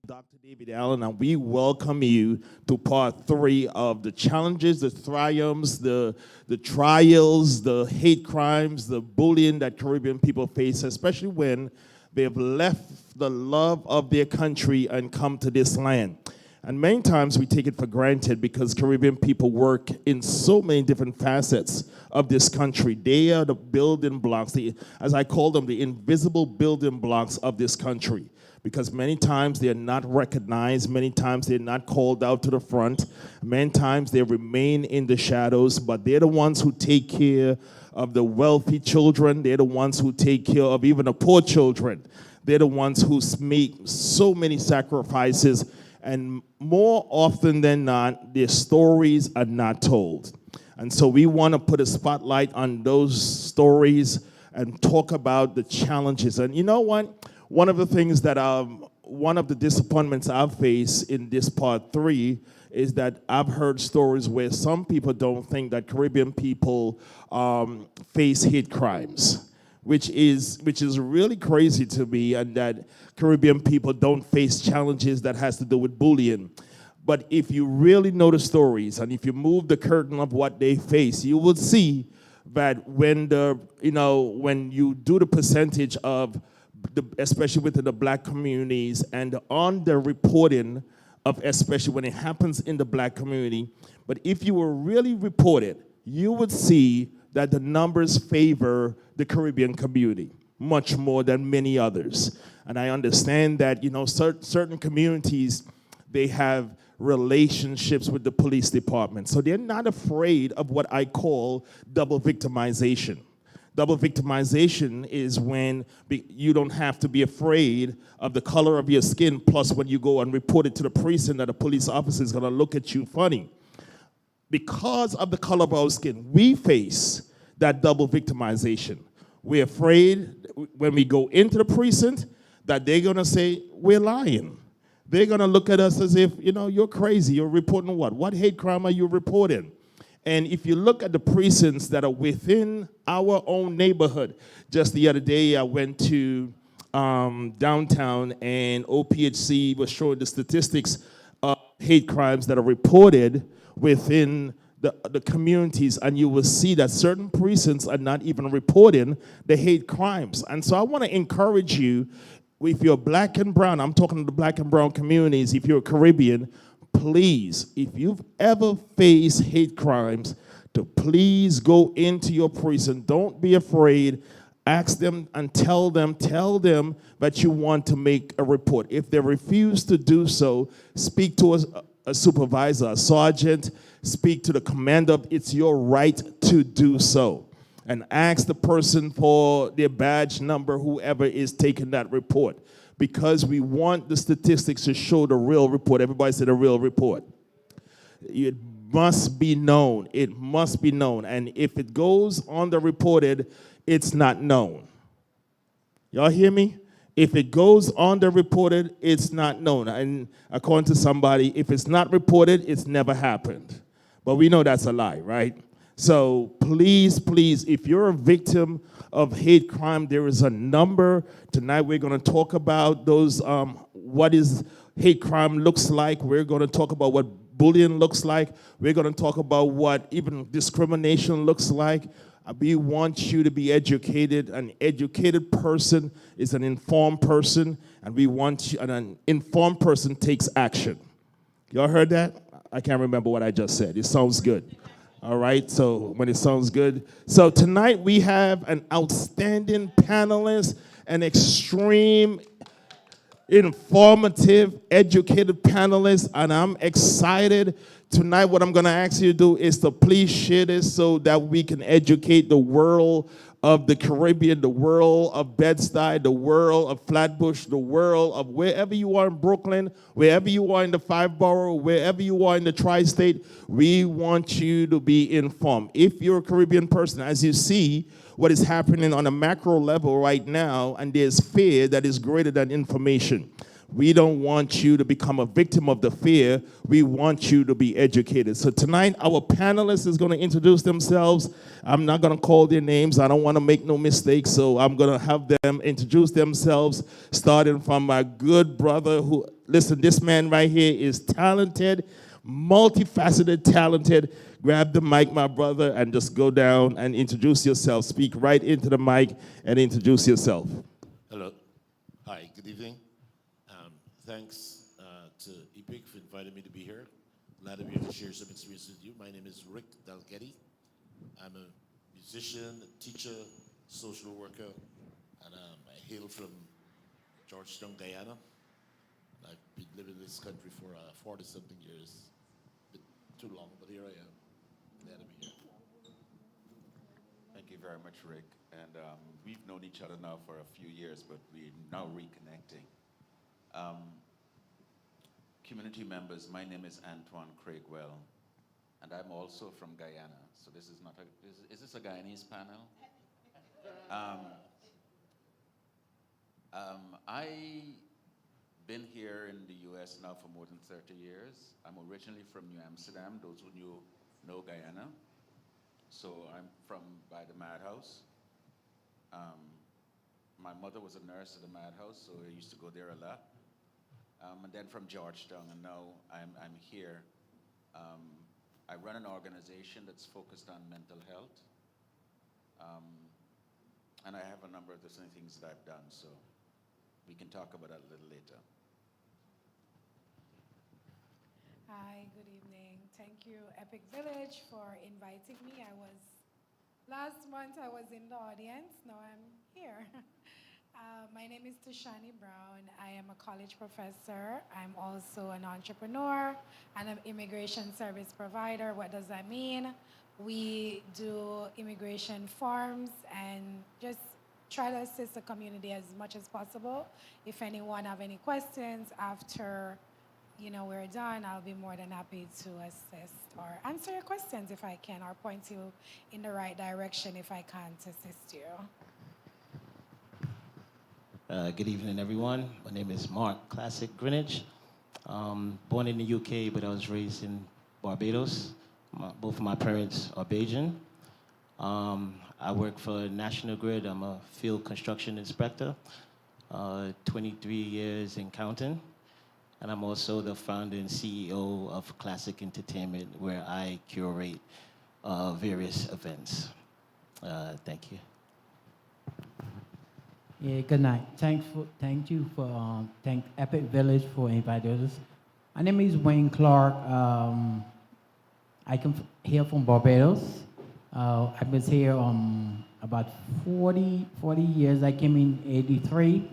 Dr. David Allen, and we welcome you to part 3 of the challenges, the triumphs, the trials, the hate crimes, the bullying that Caribbean people face, especially when they've left the love of their country and come to this land. And many times we take it for granted because Caribbean people work in so many different facets of this country. They are the building blocks, as I call them, the invisible building blocks of this country. Because many times they are not recognized, many times they're not called out to the front, many times they remain in the shadows, but they're the ones who take care of the wealthy children, they're the ones who take care of even the poor children. They're the ones who make so many sacrifices, and more often than not, their stories are not told. And so we want to put a spotlight on those stories and talk about the challenges. And you know what? One of the things that, one of the disappointments I've faced in this part 3 is that I've heard stories where some people don't think that Caribbean people face hate crimes, which is really crazy to me, and that Caribbean people don't face challenges that has to do with bullying. But if you really know the stories, and if you move the curtain of what they face, you will see that when you do the percentage of especially within the black communities and the underreporting of, especially when it happens in the black community, but if you were really reported, you would see that the numbers favor the Caribbean community much more than many others. And I understand that, certain communities, they have relationships with the police department, so they're not afraid of what I call double victimization. Double victimization is when you don't have to be afraid of the color of your skin, plus when you go and report it to the precinct that a police officer is going to look at you funny. Because of the color of our skin, we face that double victimization. We're afraid when we go into the precinct that they're going to say, we're lying. They're going to look at us as if, you're crazy. You're reporting what? What hate crime are you reporting? And if you look at the precincts that are within our own neighborhood, just the other day I went to downtown, and OPHC was showing the statistics of hate crimes that are reported within the communities, and you will see that certain precincts are not even reporting the hate crimes. And so I want to encourage you, if you're black and brown, I'm talking to the black and brown communities, if you're a Caribbean, please, if you've ever faced hate crimes, to please go into your precinct. Don't be afraid. Ask them and tell them that you want to make a report. If they refuse to do so, speak to a supervisor, a sergeant, speak to the commander. It's your right to do so. And ask the person for their badge number, whoever is taking that report. Because we want the statistics to show the real report. Everybody said a real report. It must be known. It must be known. And if it goes underreported, it's not known. Y'all hear me? If it goes underreported, it's not known. And according to somebody, if it's not reported, it's never happened. But we know that's a lie, right? So please, if you're a victim of hate crime, there is a number. Tonight we're going to talk about those, what is hate crime looks like. We're going to talk about what bullying looks like. We're going to talk about what even discrimination looks like. We want you to be educated. An educated person is an informed person, and we want you, and an informed person takes action. Y'all heard that? I can't remember what I just said. It sounds good. All right, so when it sounds good. So tonight we have an outstanding panelist, an extreme, informative, educated panelist, and I'm excited. Tonight what I'm going to ask you to do is to please share this so that we can educate the world of the Caribbean, the world of Bed-Stuy, the world of Flatbush, the world of wherever you are in Brooklyn, wherever you are in the 5-borough, wherever you are in the tri-state, we want you to be informed. If you're a Caribbean person, as you see what is happening on a macro level right now, and there's fear that is greater than information. We don't want you to become a victim of the fear. We want you to be educated. So tonight, our panelists is going to introduce themselves. I'm not going to call their names. I don't want to make no mistakes, so I'm going to have them introduce themselves, starting from my good brother who Listen, this man right here is talented, multifaceted, talented. Grab the mic, my brother, and just go down and introduce yourself. Speak right into the mic and introduce yourself. Hello. Hi, good evening. Thanks to EPIC for inviting me to be here. Glad to be here to share some experience with you. My name is Rick Dalgetty. I'm a musician, a teacher, social worker, and I hail from Georgetown, Guyana. I've been living in this country for 40-something years. A bit too long, but here I am. Glad to be here. Thank you very much, Rick. And we've known each other now for a few years, but we're now reconnecting. Community members, my name is Antoine Craigwell, and I'm also from Guyana. So this is not is this a Guyanese panel? I've been here in the U.S. now for more than 30 years. I'm originally from New Amsterdam, those who know Guyana. So I'm from by the Madhouse. My mother was a nurse at the Madhouse, so I used to go there a lot. And then from Georgetown, and now I'm here. I run an organization that's focused on mental health. And I have a number of different things that I've done, so we can talk about that a little later. Hi, good evening. Thank you, Epic Village, for inviting me. Last month I was in the audience, now I'm here. My name is Tashani Brown. I am a college professor. I'm also an entrepreneur and an immigration service provider. What does that mean? We do immigration forms and just try to assist the community as much as possible. If anyone have any questions after we're done, I'll be more than happy to assist or answer your questions if I can, or point you in the right direction if I can't assist you. Good evening, everyone. My name is Mark Classic Greenwich. Born in the UK, but I was raised in Barbados. Both of my parents are Bajan. I work for National Grid. I'm a field construction inspector, 23 years in counting. And I'm also the founder and CEO of Classic Entertainment, where I curate various events. Thank you. Yeah, good night. Thank Epic Village for inviting us. My name is Wayne Clark. I come here from Barbados. I was here about 40 years. I came in '83.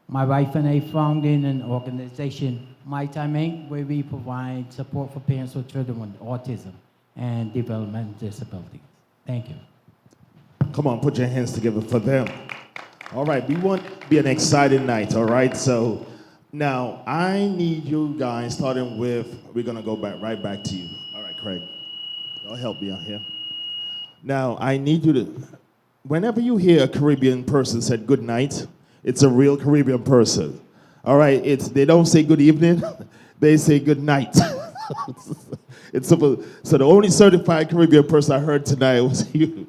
My wife and I founded an organization, My Time Inc., where we provide support for parents with children with autism and developmental disabilities. Thank you. Come on, put your hands together for them. All right, we want to be an exciting night, all right? So now I need you guys, starting with, we're going to go right back to you. All right, Craig, y'all help me out here. Now, I need you to, whenever you hear a Caribbean person say good night, it's a real Caribbean person. All right, they don't say good evening, they say good night. So the only certified Caribbean person I heard tonight was you.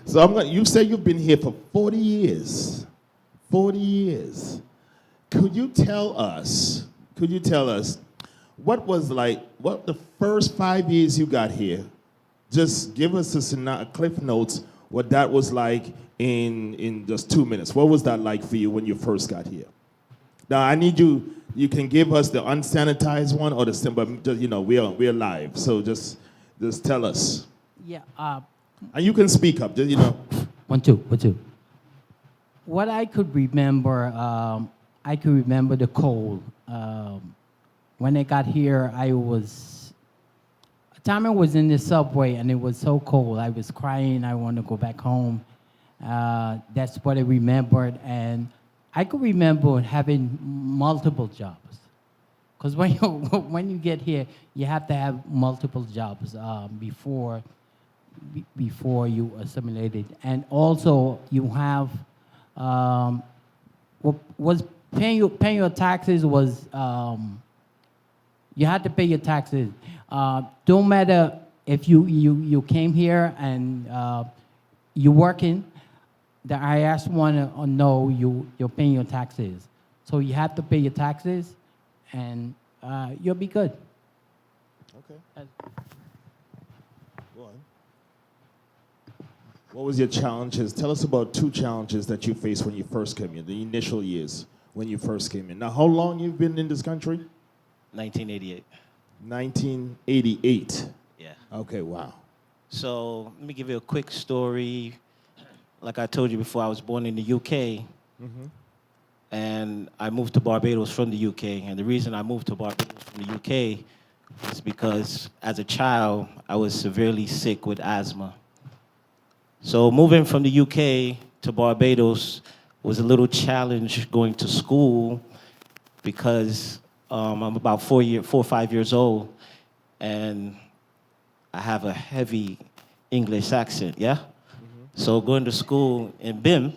So you say you've been here for 40 years. 40 years. Could you tell us what the first 5 years you got here? Just give us a cliff notes what that was like in just 2 minutes. What was that like for you when you first got here? Now I need you can give us the unsanitized one or the simple, just, we're live. So just tell us. Yeah. And you can speak up, just. 1, 2. What I could remember, the cold. When I got here, I was in the subway and it was so cold. I was crying. I wanted to go back home. That's what I remembered. And I could remember having multiple jobs. Because when you get here, you have to have multiple jobs before you assimilated. And also you have was paying your taxes was you had to pay your taxes. Don't matter if you came here and you're working, the IRS want to know you're paying your taxes. So you have to pay your taxes, and you'll be good. Okay. Uh, Go on. What was your challenges? Tell us about 2 challenges that you faced when you first came in, the initial years when you first came in. Now, how long you've been in this country? 1988. 1988. Yeah. Okay, wow. So let me give you a quick story. Like I told you before, I was born in the UK, and I moved to Barbados from the UK. And the reason I moved to Barbados from the UK was because as a child, I was severely sick with asthma. So moving from the UK to Barbados was a little challenge going to school because I'm about 4 or 5 years old, and I have a heavy English accent, yeah? So going to school in BIM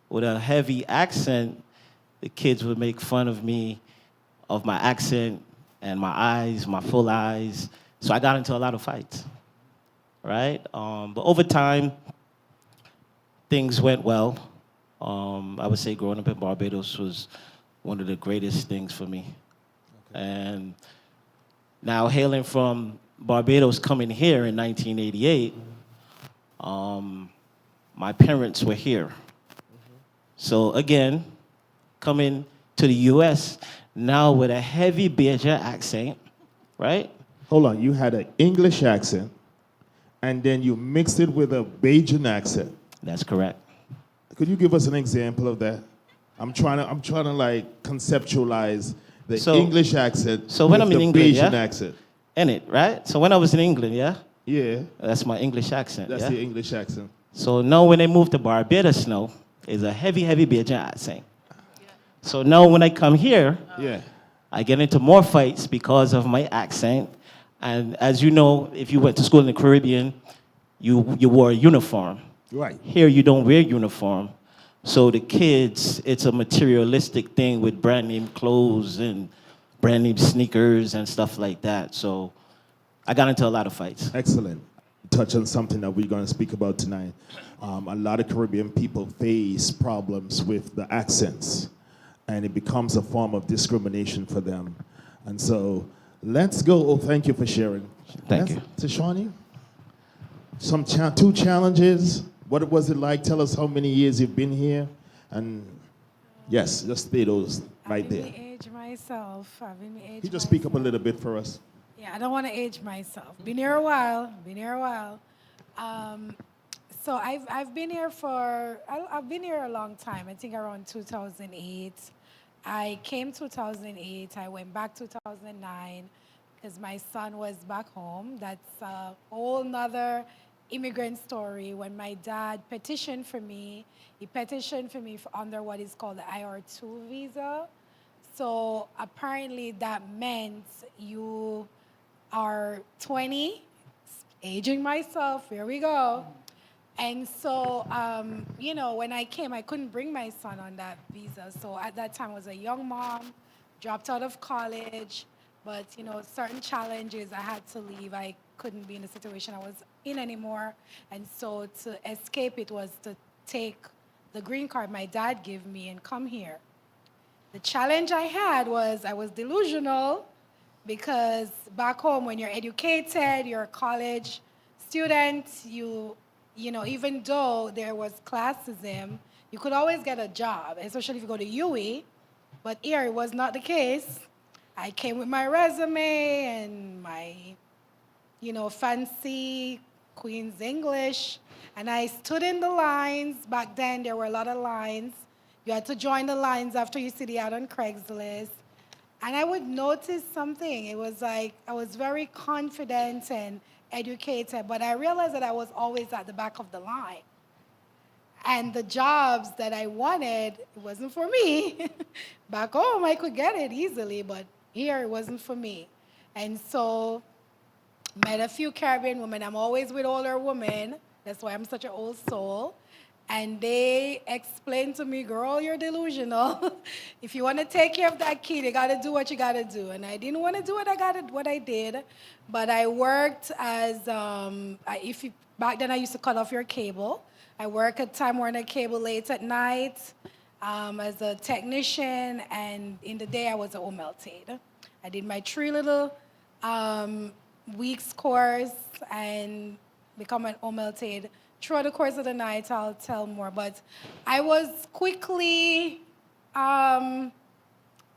with a heavy accent, the kids would make fun of me, of my accent and my eyes, my full eyes. So I got into a lot of fights, right? But over time, things went well. I would say growing up in Barbados was one of the greatest things for me. And now hailing from Barbados, coming here in 1988, my parents were here. So again, coming to the U.S. now with a heavy Bajan accent, right? Hold on, you had an English accent, and then you mixed it with a Bajan accent. That's correct. Could you give us an example of that? I'm trying to like conceptualize the So- English accent so when with I'm in the England, Bajan yeah? accent. In it, right? So when I was in England, yeah, Yeah, that's my English accent. that's yeah? the English accent. So now when I moved to Barbados now, is a heavy, heavy Bajan accent. So now when I come here, Yeah. I get into more fights because of my accent. And as you know, if you went to school in the Caribbean, you wore a uniform. Right. Here you don't wear uniform. So the kids, it's a materialistic thing with brand name clothes and brand name sneakers and stuff like that. So I got into a lot of fights. Excellent. Touch on something that we're going to speak about tonight. A lot of Caribbean people face problems with the accents, and it becomes a form of discrimination for them. And so let's go. Oh, thank you for sharing. Thank you. To Shawnee, some 2 challenges. What was it like? Tell us how many years you've been here. And yes, just say those right there. Age myself. Age You just speak up a myself. little bit for us. Yeah, I don't want to age myself. Been here a while. So I've been here I've been here a long time. I think around 2008. I came 2008. I went back 2009 because my son was back home. That's a whole nother immigrant story. When my dad petitioned for me, he petitioned for me under what is called the IR2 visa. So apparently that meant you are 20, aging myself, here we go. And so, when I came, I couldn't bring my son on that visa. So at that time, I was a young mom, dropped out of college, but, certain challenges, I had to leave. I couldn't be in the situation I was in anymore. And so to escape it was to take the green card my dad gave me and come here. The challenge I had was I was delusional because back home when you're educated, you're a college student, even though there was classism, you could always get a job, especially if you go to UE. But here it was not the case. I came with my resume and my, fancy Queen's English, and I stood in the lines. Back then, there were a lot of lines. You had to join the lines after you see the ad on Craigslist. And I would notice something. It was like I was very confident and educated, but I realized that I was always at the back of the line. And the jobs that I wanted, it wasn't for me. Back home, I could get it easily, but here it wasn't for me. And so, met a few Caribbean women. I'm always with older women. That's why I'm such an old soul. And they explained to me, girl, you're delusional. If you want to take care of that kid, you got to do what you got to do. And I didn't want to do what I did. But I worked as, back then I used to cut off your cable. I work at Time Warner Cable late at night as a technician. And in the day, I was a home health aide. I did my 3 little weeks course and become an OMLT. Throughout the course of the night, I'll tell more. But I was quickly,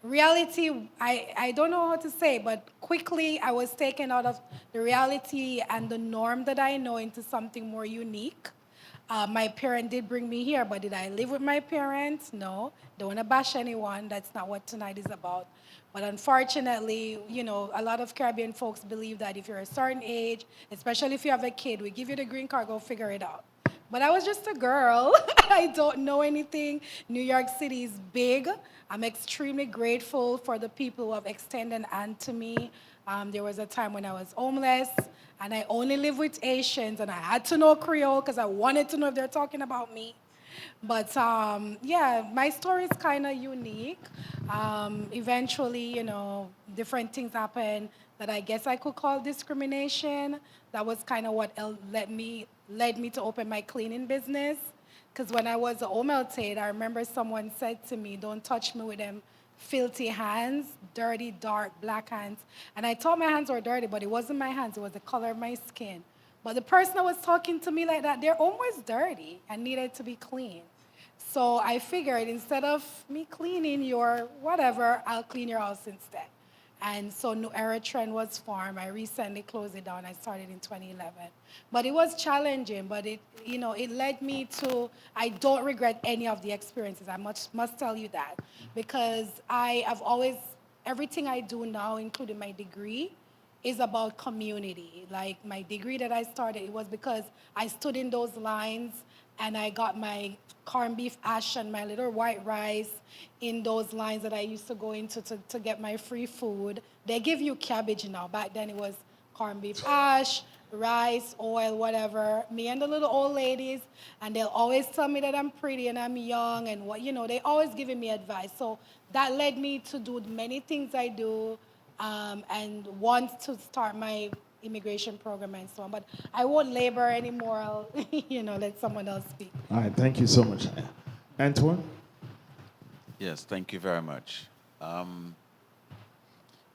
reality, I don't know how to say, but quickly I was taken out of the reality and the norm that I know into something more unique. My parent did bring me here, but did I live with my parents? No. Don't want to bash anyone. That's not what tonight is about. But unfortunately, you know, a lot of Caribbean folks believe that if you're a certain age, especially if you have a kid, we give you the green card, go figure it out. But I was just a girl. I don't know anything. New York City is big. I'm extremely grateful for the people who have extended an hand to me. There was a time when I was homeless, and I only lived with Asians, and I had to know Creole because I wanted to know if they're talking about me. But yeah, my story is kind of unique. Eventually, you know, different things happened that I guess I could call discrimination. That was kind of what led me to open my cleaning business. Because when I was a OMLT, I remember someone said to me, "Don't touch me with them filthy hands, dirty, dark, black hands." And I thought my hands were dirty, but it wasn't my hands, it was the color of my skin. But the person that was talking to me like that, they're almost dirty and needed to be clean. So I figured instead of me cleaning your whatever, I'll clean your house instead. And so New Era Trend was formed. I recently closed it down. I started in 2011. But it was challenging, but it led me to, I don't regret any of the experiences. I must tell you that. Because I have always, everything I do now, including my degree, is about community. Like my degree that I started, it was because I stood in those lines and I got my corned beef hash and my little white rice in those lines that I used to go into to get my free food. They give you cabbage now. Back then it was corned beef hash, rice, oil, whatever. Me and the little old ladies, and they'll always tell me that I'm pretty and I'm young and they always giving me advice. So that led me to do many things I do and want to start my immigration program and so on. But I won't labor anymore. I'll, let someone else speak. All right, thank you so much. Antoine? Yes, thank you very much.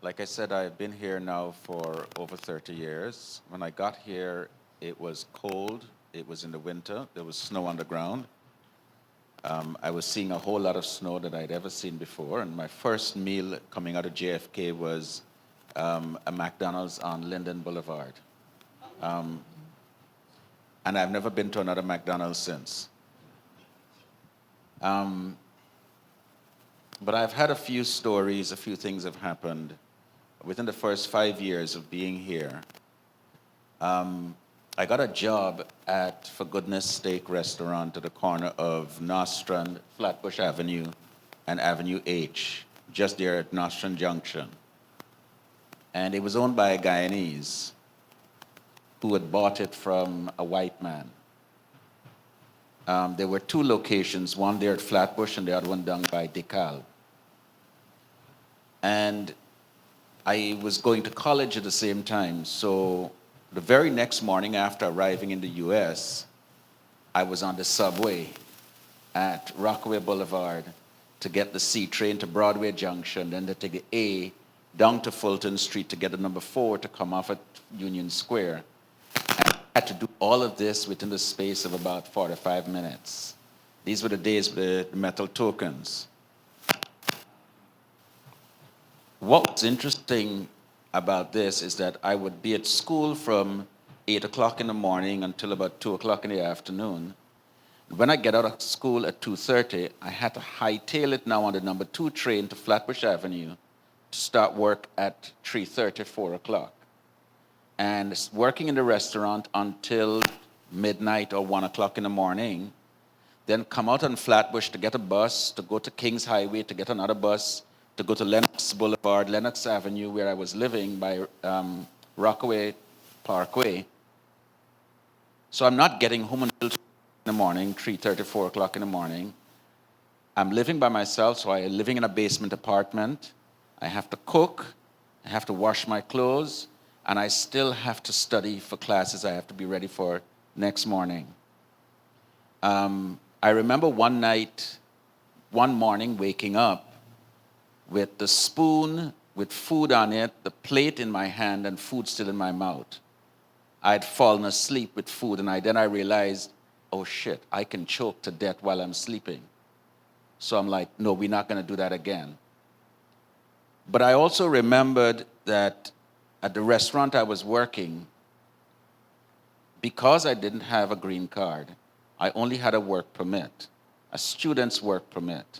Like I said, I've been here now for over 30 years. When I got here, it was cold. It was in the winter. There was snow on the ground. I was seeing a whole lot of snow that I'd ever seen before. And my first meal coming out of JFK was a McDonald's on Linden Boulevard. And I've never been to another McDonald's since. But I've had a few stories, a few things have happened within the first 5 years of being here. I got a job at For Goodness Steak Restaurant at the corner of Nostrand, Flatbush Avenue, and Avenue H, just there at Nostrand Junction. And it was owned by a Guyanese who had bought it from a white man. There were 2 locations, one there at Flatbush and the other one down by DeKalb. And I was going to college at the same time, so the very next morning after arriving in the US, I was on the subway at Rockaway Boulevard to get the C train to Broadway Junction, then to take the A down to Fulton Street to get the number 4 to come off at Union Square. And I had to do all of this within the space of about 45 minutes. These were the days with the metal tokens. What was interesting about this is that I would be at school from 8 o'clock in the morning until about 2 o'clock in the afternoon. When I get out of school at 2:30, I had to hightail it now on the number 2 train to Flatbush Avenue to start work at 3:30, 4 o'clock. And working in the restaurant until midnight or 1 o'clock in the morning, then come out on Flatbush to get a bus, to go to Kings Highway, to get another bus, to go to Lenox Boulevard, Lenox Avenue, where I was living by Rockaway Parkway. So I'm not getting home until 2 in the morning, 3:30, 4 o'clock in the morning. I'm living by myself, so I'm living in a basement apartment. I have to cook, I have to wash my clothes, and I still have to study for classes I have to be ready for next morning. I remember one morning waking up with the spoon with food on it, the plate in my hand, and food still in my mouth. I had fallen asleep with food, and then I realized, oh shit, I can choke to death while I'm sleeping. So I'm like, no, we're not going to do that again. But I also remembered that at the restaurant I was working, because I didn't have a green card, I only had a work permit, a student's work permit.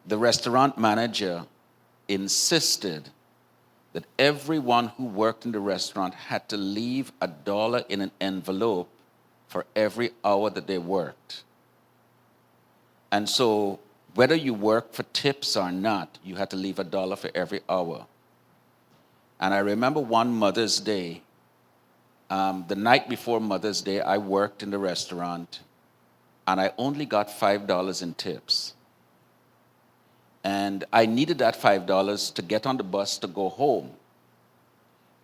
The restaurant manager insisted that everyone who worked in the restaurant had to leave $1 in an envelope for every hour that they worked. And so whether you work for tips or not, you had to leave $1 for every hour. And I remember one Mother's Day, the night before Mother's Day, I worked in the restaurant, and I only got $5 in tips. And I needed that $5 to get on the bus to go home.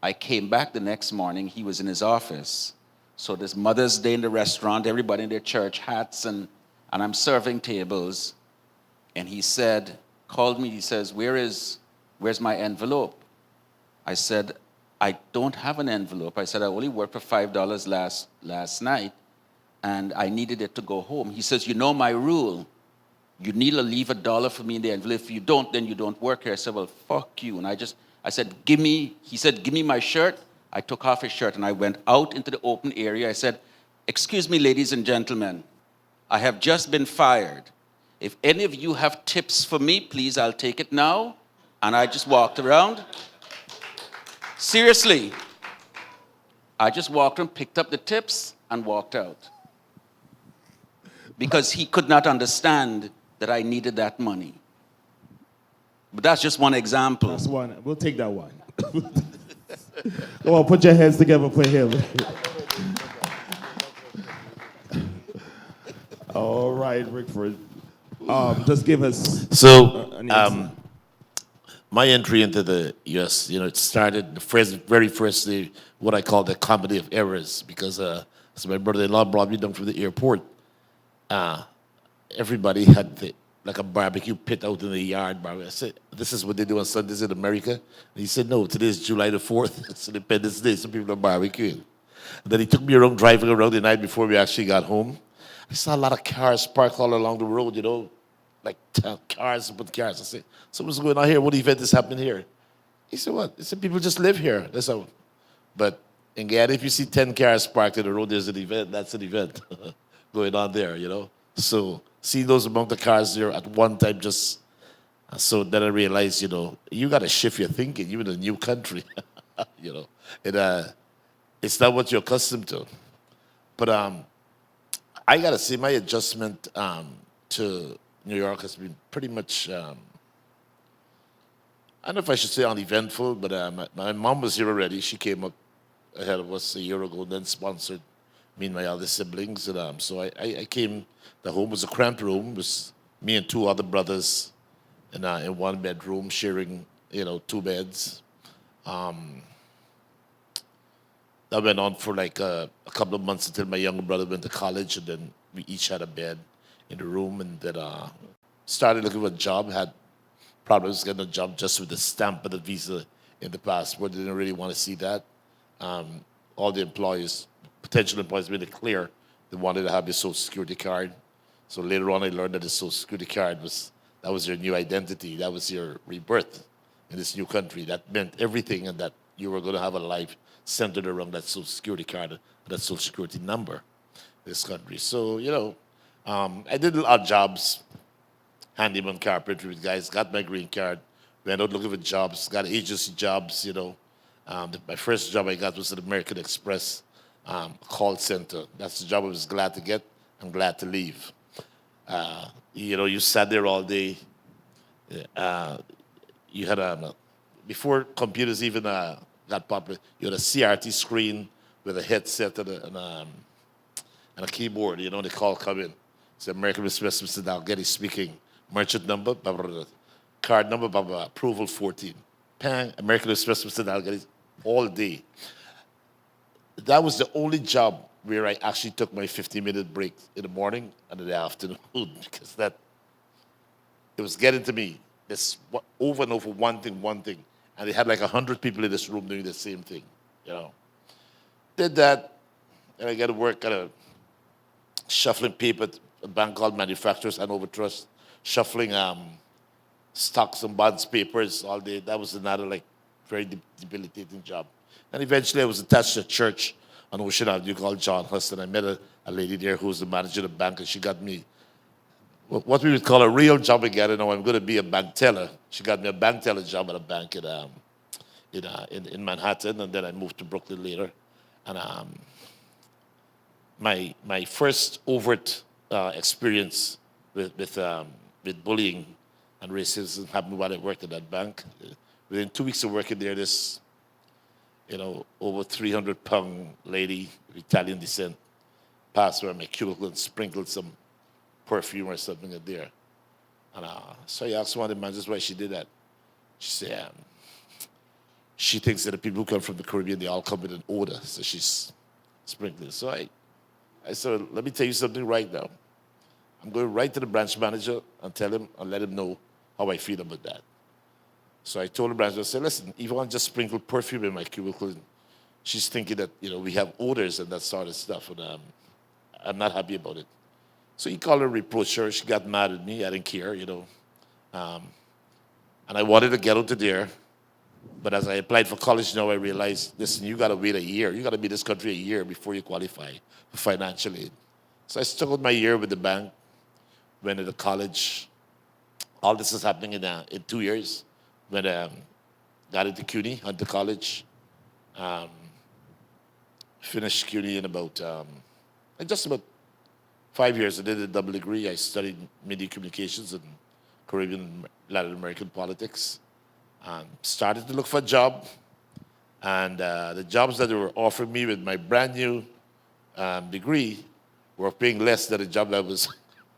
I came back the next morning, he was in his office. So this Mother's Day in the restaurant, everybody in their church hats, and I'm serving tables. And he said, called me, he says, where's my envelope? I said, I don't have an envelope. I said, I only worked for $5 last night, and I needed it to go home. He says, you know my rule. You need to leave $1 for me in the envelope. If you don't, then you don't work here. I said, well, fuck you. And I said, he said, give me my shirt. I took off his shirt and I went out into the open area. I said, excuse me, ladies and gentlemen, I have just been fired. If any of you have tips for me, please, I'll take it now. And I just walked around. Seriously. I just walked around, picked up the tips, and walked out. Because he could not understand that I needed that money. But that's just one example. That's one. We'll take that one. Come on, put your hands together for him. All right, Rickford. Just give us an answer. My entry into the U.S., it started the very first day, what I call the comedy of errors, because so my brother-in-law brought me down from the airport. Everybody had like a barbecue pit out in the yard. I said, this is what they do on Sundays in America? And he said, no, today is July the 4th. It's Independence Day, so people are barbecuing. And then he took me around, driving around the night before we actually got home. I saw a lot of cars parked all along the road, like cars, but cars. I said, so what's going on here? What event is happening here? He said, what? He said, people just live here. That's how. But in Guyana, if you see 10 cars parked in the road, there's an event. That's an event going on there, So see those among the cars there at one time just, so then I realized, you got to shift your thinking, you're in a new country, and it's not what you're accustomed to. But I got to say my adjustment to New York has been pretty much, I don't know if I should say uneventful, but my mom was here already. She came up ahead of us a year ago and then sponsored me and my other siblings. And so I came, the home was a cramped room. It was me and two other brothers in one bedroom sharing, 2 beds. That went on for like a couple of months until my younger brother went to college, and then we each had a bed in the room, and then started looking for a job, had problems getting a job just with the stamp of the visa in the passport. They didn't really want to see that. All the potential employees made it clear they wanted to have your social security card. So later on I learned that the social security card was your new identity. That was your rebirth in this new country. That meant everything, and that you were going to have a life centered around that social security card, that social security number in this country. So, I did odd jobs, handyman, carpentry with guys, got my green card, went out looking for jobs, got agency jobs, my first job I got was at American Express call center. That's the job I was glad to get. I'm glad to leave. You sat there all day. You had before computers even got popular, you had a CRT screen with a headset and a keyboard. The call come in. It's American Express, Mr. Dalgetty speaking. Merchant number, blah, blah, blah. Card number, blah, blah, approval 14. Pang, American Express, Mr. Dalgetty, all day. That was the only job where I actually took my 15-minute break in the morning and in the afternoon, because it was getting to me. this over and over, one thing. And they had like 100 people in this room doing the same thing, you know. Did that, and I got to work at a shuffling paper at a bank called Manufacturers Hanover Trust, shuffling stocks and bonds papers all day. That was another like very debilitating job. And eventually I was attached to a church on Ocean Avenue called John Huston. I met a lady there who was the manager of the bank, and she got me what we would call a real job again. You know, I'm going to be a bank teller. She got me a bank teller job at a bank in Manhattan, and then I moved to Brooklyn later. And my first overt experience with bullying and racism happened while I worked at that bank. Within 2 weeks of working there, this over 300-pound lady of Italian descent passed around my cubicle and sprinkled some perfume or something in there. And so I asked one of the managers why she did that. She said, she thinks that the people who come from the Caribbean, they all come with an odor, so she's sprinkling. So I said, let me tell you something right now. I'm going right to the branch manager and tell him and let him know how I feel about that. So I told the branch manager, I said, listen, if I want to just sprinkle perfume in my cubicle, she's thinking that, we have odors and that sort of stuff, and I'm not happy about it. So he called her, reproached her. She got mad at me. I didn't care, And I wanted to get out of there. But as I applied for college now, I realized, listen, you got to wait a year. You got to be in this country a year before you qualify for financial aid. So I stuck with my year with the bank, went to college. All this is happening in 2 years. When got into CUNY, went to college. Finished CUNY in just about 5 years. I did a double degree. I studied media communications and Caribbean, Latin American politics. Started to look for a job. And the jobs that they were offering me with my brand new degree were paying less than the job that I was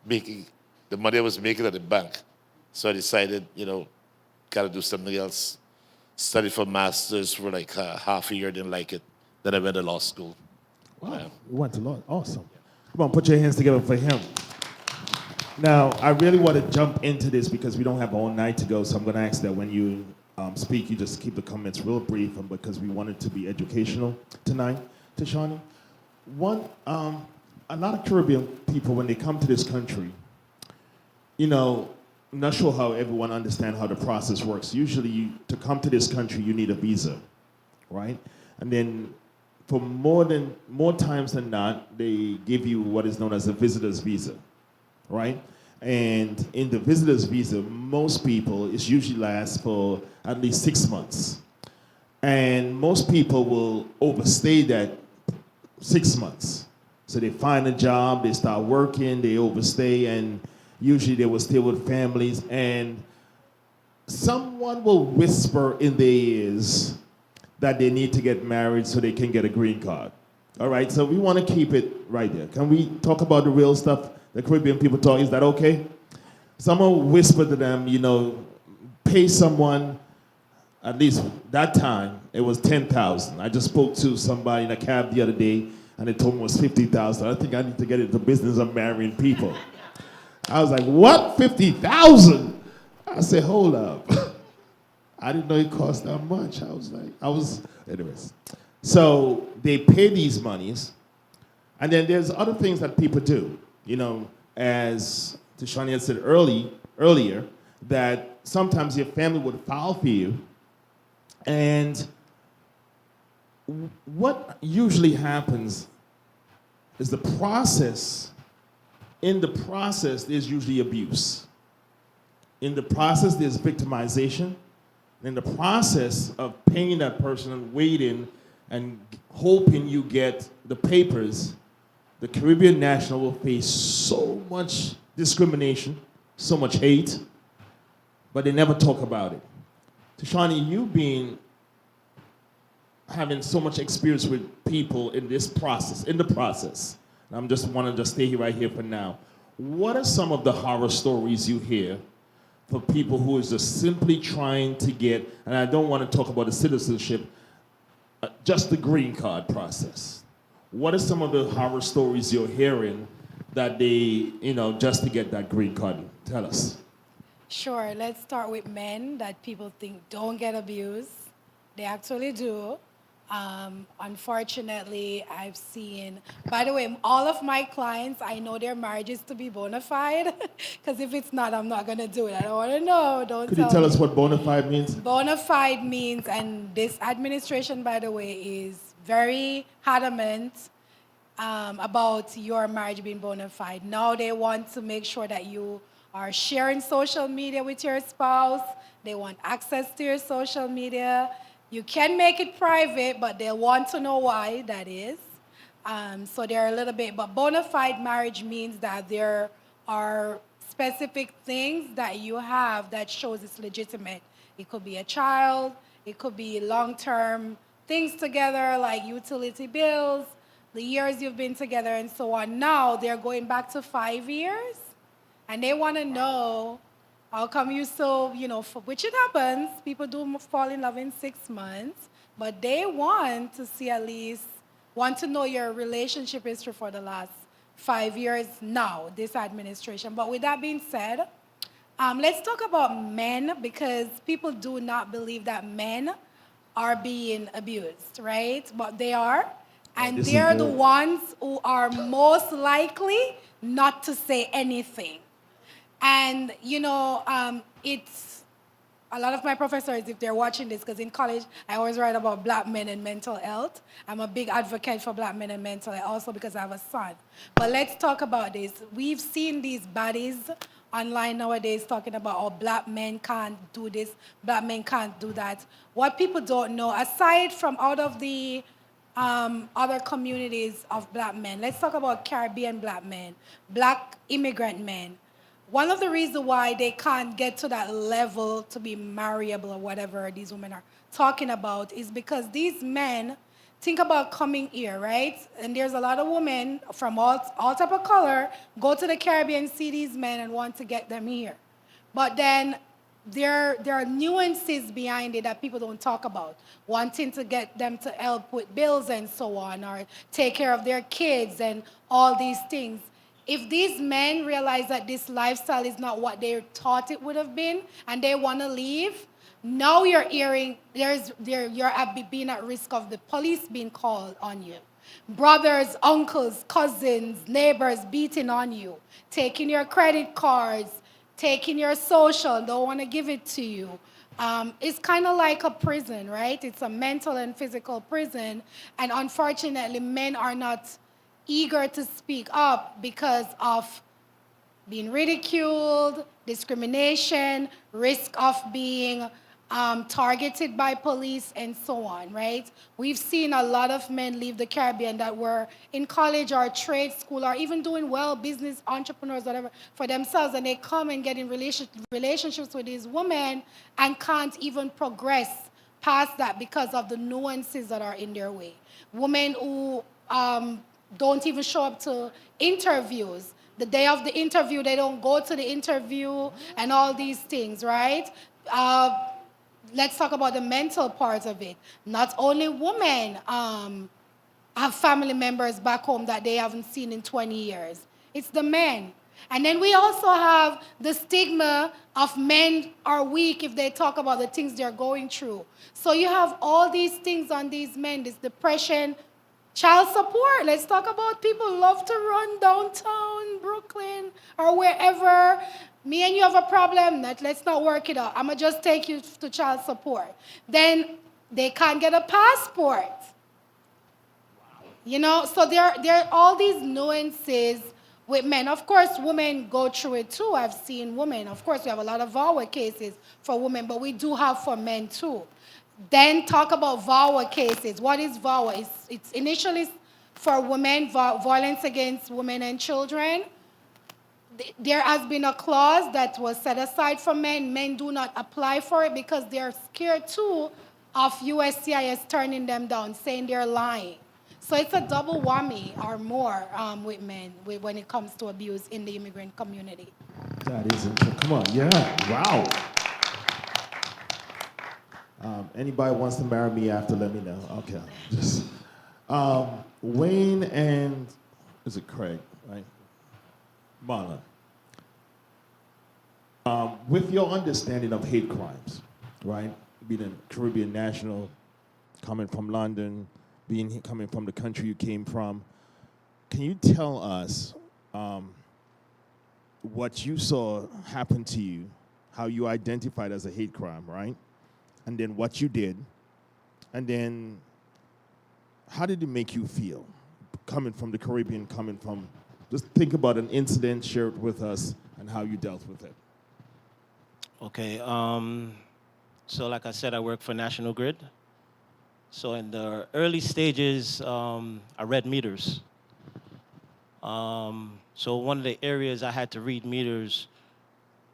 making, the money I was making at the bank. So I decided, got to do something else. Studied for master's for like half a year, didn't like it. Then I went to law school. Wow, you went to law. Awesome. Come on, put your hands together for him. Now, I really want to jump into this because we don't have all night to go, so I'm going to ask that when you speak, you just keep the comments real brief, because we want it to be educational tonight. Tashani, a lot of Caribbean people, when they come to this country, I'm not sure how everyone understands how the process works. Usually, to come to this country, you need a visa, right? And then for more times than not, they give you what is known as a visitor's visa, right? And in the visitor's visa, most people, it usually lasts for at least 6 months. And most people will overstay that 6 months. So they find a job, they start working, they overstay, and usually they will stay with families, and someone will whisper in their ears that they need to get married so they can get a green card. All right, so we want to keep it right there. Can we talk about the real stuff the Caribbean people talk? Is that okay? Someone whispered to them, pay someone, at least that time, it was $10,000. I just spoke to somebody in a cab the other day, and they told me it was $50,000. I think I need to get into the business of marrying people. I was like, what? $50,000? I said, hold up. I didn't know it cost that much. Anyways. So they pay these monies, and then there's other things that people do. As Tashani had said earlier, that sometimes your family would file for you, and what usually happens is in the process, there's usually abuse. In the process, there's victimization. In the process of paying that person and waiting and hoping you get the papers, the Caribbean national will face so much discrimination, so much hate, but they never talk about it. Tashani, you having so much experience with people in the process, and want to stay right here for now. What are some of the horror stories you hear for people who is just simply trying to get, and I don't want to talk about the citizenship, just the green card process? What are some of the horror stories you're hearing that they, just to get that green card? Tell us. Sure, let's start with men that people think don't get abused. They actually do. Unfortunately, I've seen, by the way, all of my clients, I know their marriages to be bona fide, because if it's not, I'm not going to do it. I don't want to know. Don't Could you tell tell me. us what bona fide means? Bona fide means, and this administration, by the way, is very adamant about your marriage being bona fide. Now they want to make sure that you are sharing social media with your spouse. They want access to your social media. You can make it private, but they want to know why that is. So they're a little bit, but bona fide marriage means that there are specific things that you have that shows it's legitimate. It could be a child, it could be long-term things together like utility bills, the years you've been together and so on. Now they're going back to 5 years and they want to know how come you so, which it happens, people do fall in love in 6 months, but they want to see at least, want to know your relationship history for the last 5 years now, this administration. But with that being said, let's talk about men because people do not believe that men are being abused, right? But they are. And this is they're the good. ones who are most likely not to say anything. And, it's a lot of my professors, if they're watching this, because in college, I always write about black men and mental health. I'm a big advocate for black men and mental health, also because I have a son. But let's talk about this. We've seen these bodies online nowadays talking about, oh, black men can't do this, black men can't do that. What people don't know, aside from out of the other communities of black men, let's talk about Caribbean black men, black immigrant men. One of the reasons why they can't get to that level to be marriable or whatever these women are talking about is because these men think about coming here, right? And there's a lot of women from all type of color go to the Caribbean, see these men and want to get them here. But then there are nuances behind it that people don't talk about. Wanting to get them to help with bills and so on, or take care of their kids and all these things. If these men realize that this lifestyle is not what they thought it would have been and they want to leave, now you're hearing you're being at risk of the police being called on you. Brothers, uncles, cousins, neighbors beating on you, taking your credit cards, taking your social, don't want to give it to you. It's kind of like a prison, right? It's a mental and physical prison. And unfortunately, men are not eager to speak up because of being ridiculed, discrimination, risk of being targeted by police, and so on, right? We've seen a lot of men leave the Caribbean that were in college or trade school or even doing well, business, entrepreneurs, whatever, for themselves, and they come and get in relationships with these women and can't even progress past that because of the nuances that are in their way. Women who don't even show up to interviews. The day of the interview, they don't go to the interview and all these things, right? Let's talk about the mental part of it. Not only women have family members back home that they haven't seen in 20 years. It's the men. And then we also have the stigma of men are weak if they talk about the things they're going through. So you have all these things on these men, this depression, child support. Let's talk about people who love to run downtown Brooklyn or wherever. Me and you have a problem, let's not work it out. I'm going to just take you to child support. Then they can't get a passport. So there are all these nuances with men. Of course, women go through it too. I've seen women. Of course, we have a lot of VAWA cases for women, but we do have for men too. Then talk about VAWA cases. What is VAWA? It's initially for women, violence against women and children. There has been a clause that was set aside for men. Men do not apply for it because they're scared too of USCIS turning them down, saying they're lying. So it's a double whammy or more with men when it comes to abuse in the immigrant community. That is interesting. Come on, yeah, wow. Anybody wants to marry me after, let me know. Okay. Just, Wayne and, is it Craig, right? Marlon. With your understanding of hate crimes, right? Being a Caribbean national, coming from London, coming from the country you came from, can you tell us what you saw happen to you, how you identified as a hate crime, right? And then what you did, and then how did it make you feel coming from the Caribbean, just think about an incident, share it with us, and how you dealt with it. Okay. So like I said, I work for National Grid. So in the early stages, I read meters. So one of the areas I had to read meters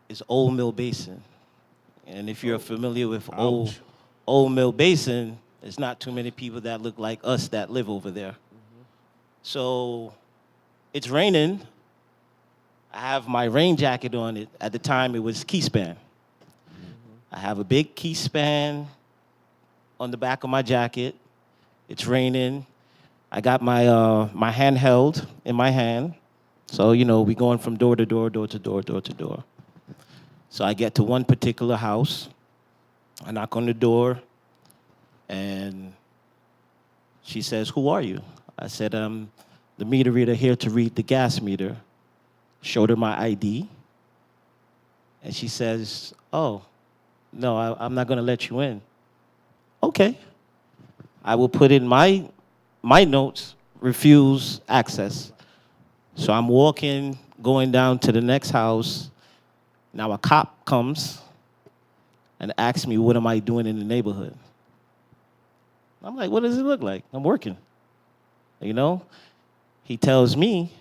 is Old Mill Basin. And if you're familiar with Ouch. Old Mill Basin, there's not too many people that look like us that live over there. So it's raining. I have my rain jacket on it. At the time, it was key span. I have a big key span on the back of my jacket. It's raining. I got my handheld in my hand. So, you know, we going from door to door, door to door, door to door. So I get to one particular house. I knock on the door, and she says, "Who are you?" I said, "I'm the meter reader here to read the gas meter." Showed her my ID, and she says, "Oh, no, I'm not going to let you in." Okay. I will put in my notes, refuse access. So I'm walking, going down to the next house. Now a cop comes and asks me, what am I doing in the neighborhood? I'm like, what does it look like? I'm working. You know? He tells me,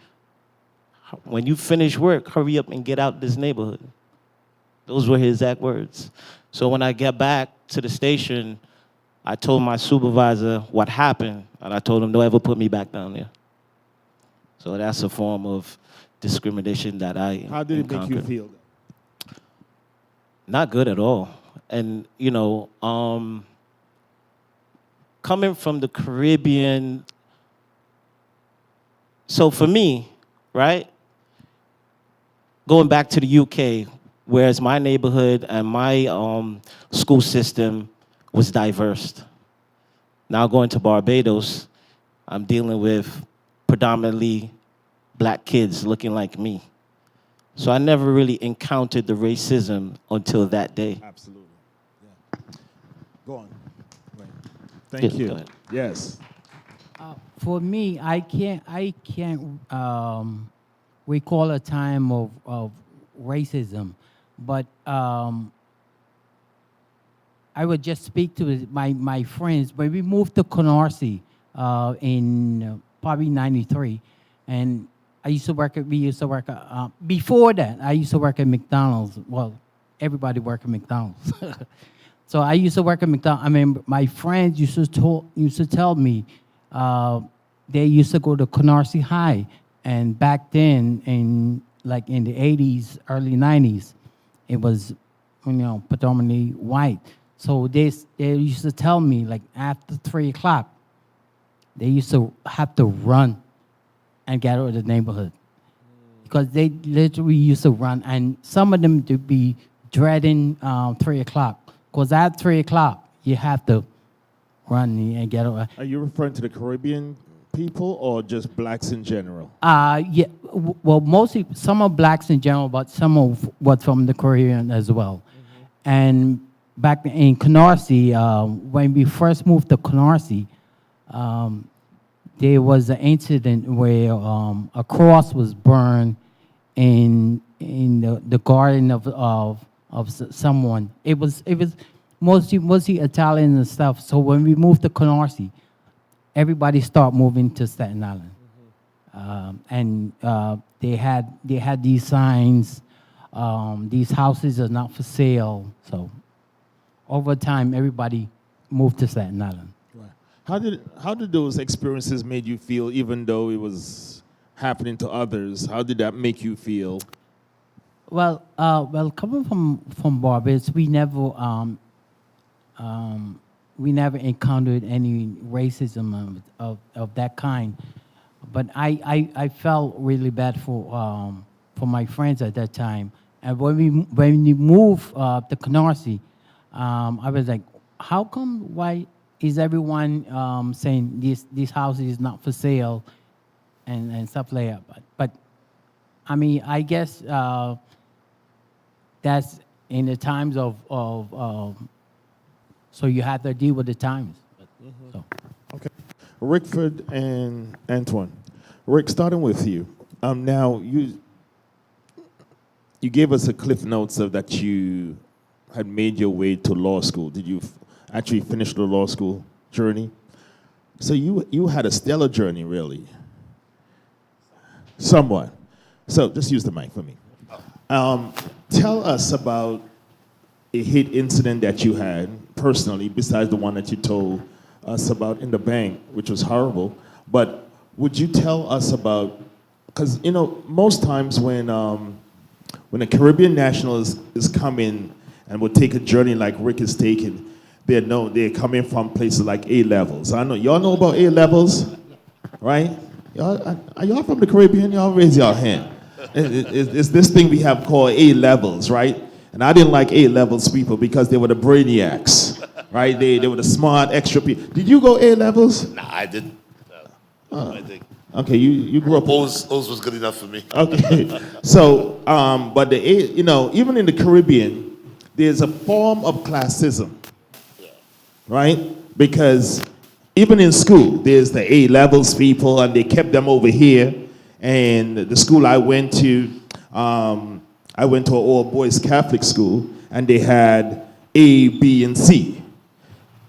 when you finish work, hurry up and get out this neighborhood. Those were his exact words. So when I get back to the station, I told my supervisor what happened, and I told him, don't ever put me back down there. So that's a form of discrimination that I How did it make you encountered. feel? Not good at all. And, you know, coming from the Caribbean, so for me, right, going back to the UK, whereas my neighborhood and my school system was diverse. Now going to Barbados, I'm dealing with predominantly black kids looking like me. So I never really encountered the racism until that day. Absolutely. Yeah. Go on. Right. Thank Yeah, you. go ahead. Yes. For me, I can't recall a time of racism, but I would just speak to my friends. When we moved to Canarsie in probably '93, and we used to work at, before that, I used to work at McDonald's. Well, everybody worked at McDonald's. So I used to work at McDonald's. I mean, my friends used to tell me they used to go to Canarsie High, and back then, in the 80s, early 90s, it was, predominantly white. So they used to tell me, like, after 3 o'clock, they used to have to run and get out of the neighborhood, because they literally used to run, and some of them to be dreading 3 o'clock, because at 3 o'clock you have to run and get out. Are you referring to the Caribbean people or just blacks in general? Yeah, well, mostly some are blacks in general, but some of what from the Caribbean as well. And back in Canarsie, when we first moved to Canarsie, there was an incident where a cross was burned in the garden of someone. It was mostly Italian and stuff. So when we moved to Canarsie, everybody started moving to Staten Island, and they had these signs. These houses are not for sale. So over time, everybody moved to Staten Island. Right. How did those experiences made you feel, even though it was happening to others? How did that make you feel? Well, coming from Barbados, we never encountered any racism of that kind. But I felt really bad for my friends at that time, And when we moved to Canarsie, I was like, how come? Why is everyone saying this house is not for sale, and stuff like that? But I mean, I guess that's in the times of so you have to deal with the times. So. Okay. Rickford and Antoine. Rick, starting with you. Now, you gave us a cliff notes of that you had made your way to law school. Did you actually finish the law school journey? So you had a stellar journey, really. Somewhat. So just use the mic for me. Tell us about a hate incident that you had personally, besides the one that you told us about in the bank, which was horrible. But would you tell us about, because most times when a Caribbean national is coming and will take a journey like Rick is taking, they're coming from places like A levels. I know y'all know about A levels, right? Are y'all from the Caribbean? Y'all raise your hand. It's this thing we have called A levels, right? And I didn't like A levels people because they were the brainiacs, right? They were the smart extra people. Did you go A levels? Nah, I didn't. I think. Okay, you grew up. O's was good enough for me. Okay, so but even in the Caribbean, there's a form of classism, right? Because even in school, there's the A levels people, and they kept them over here. And the school I went to an all boys Catholic school, and they had A, B, and C.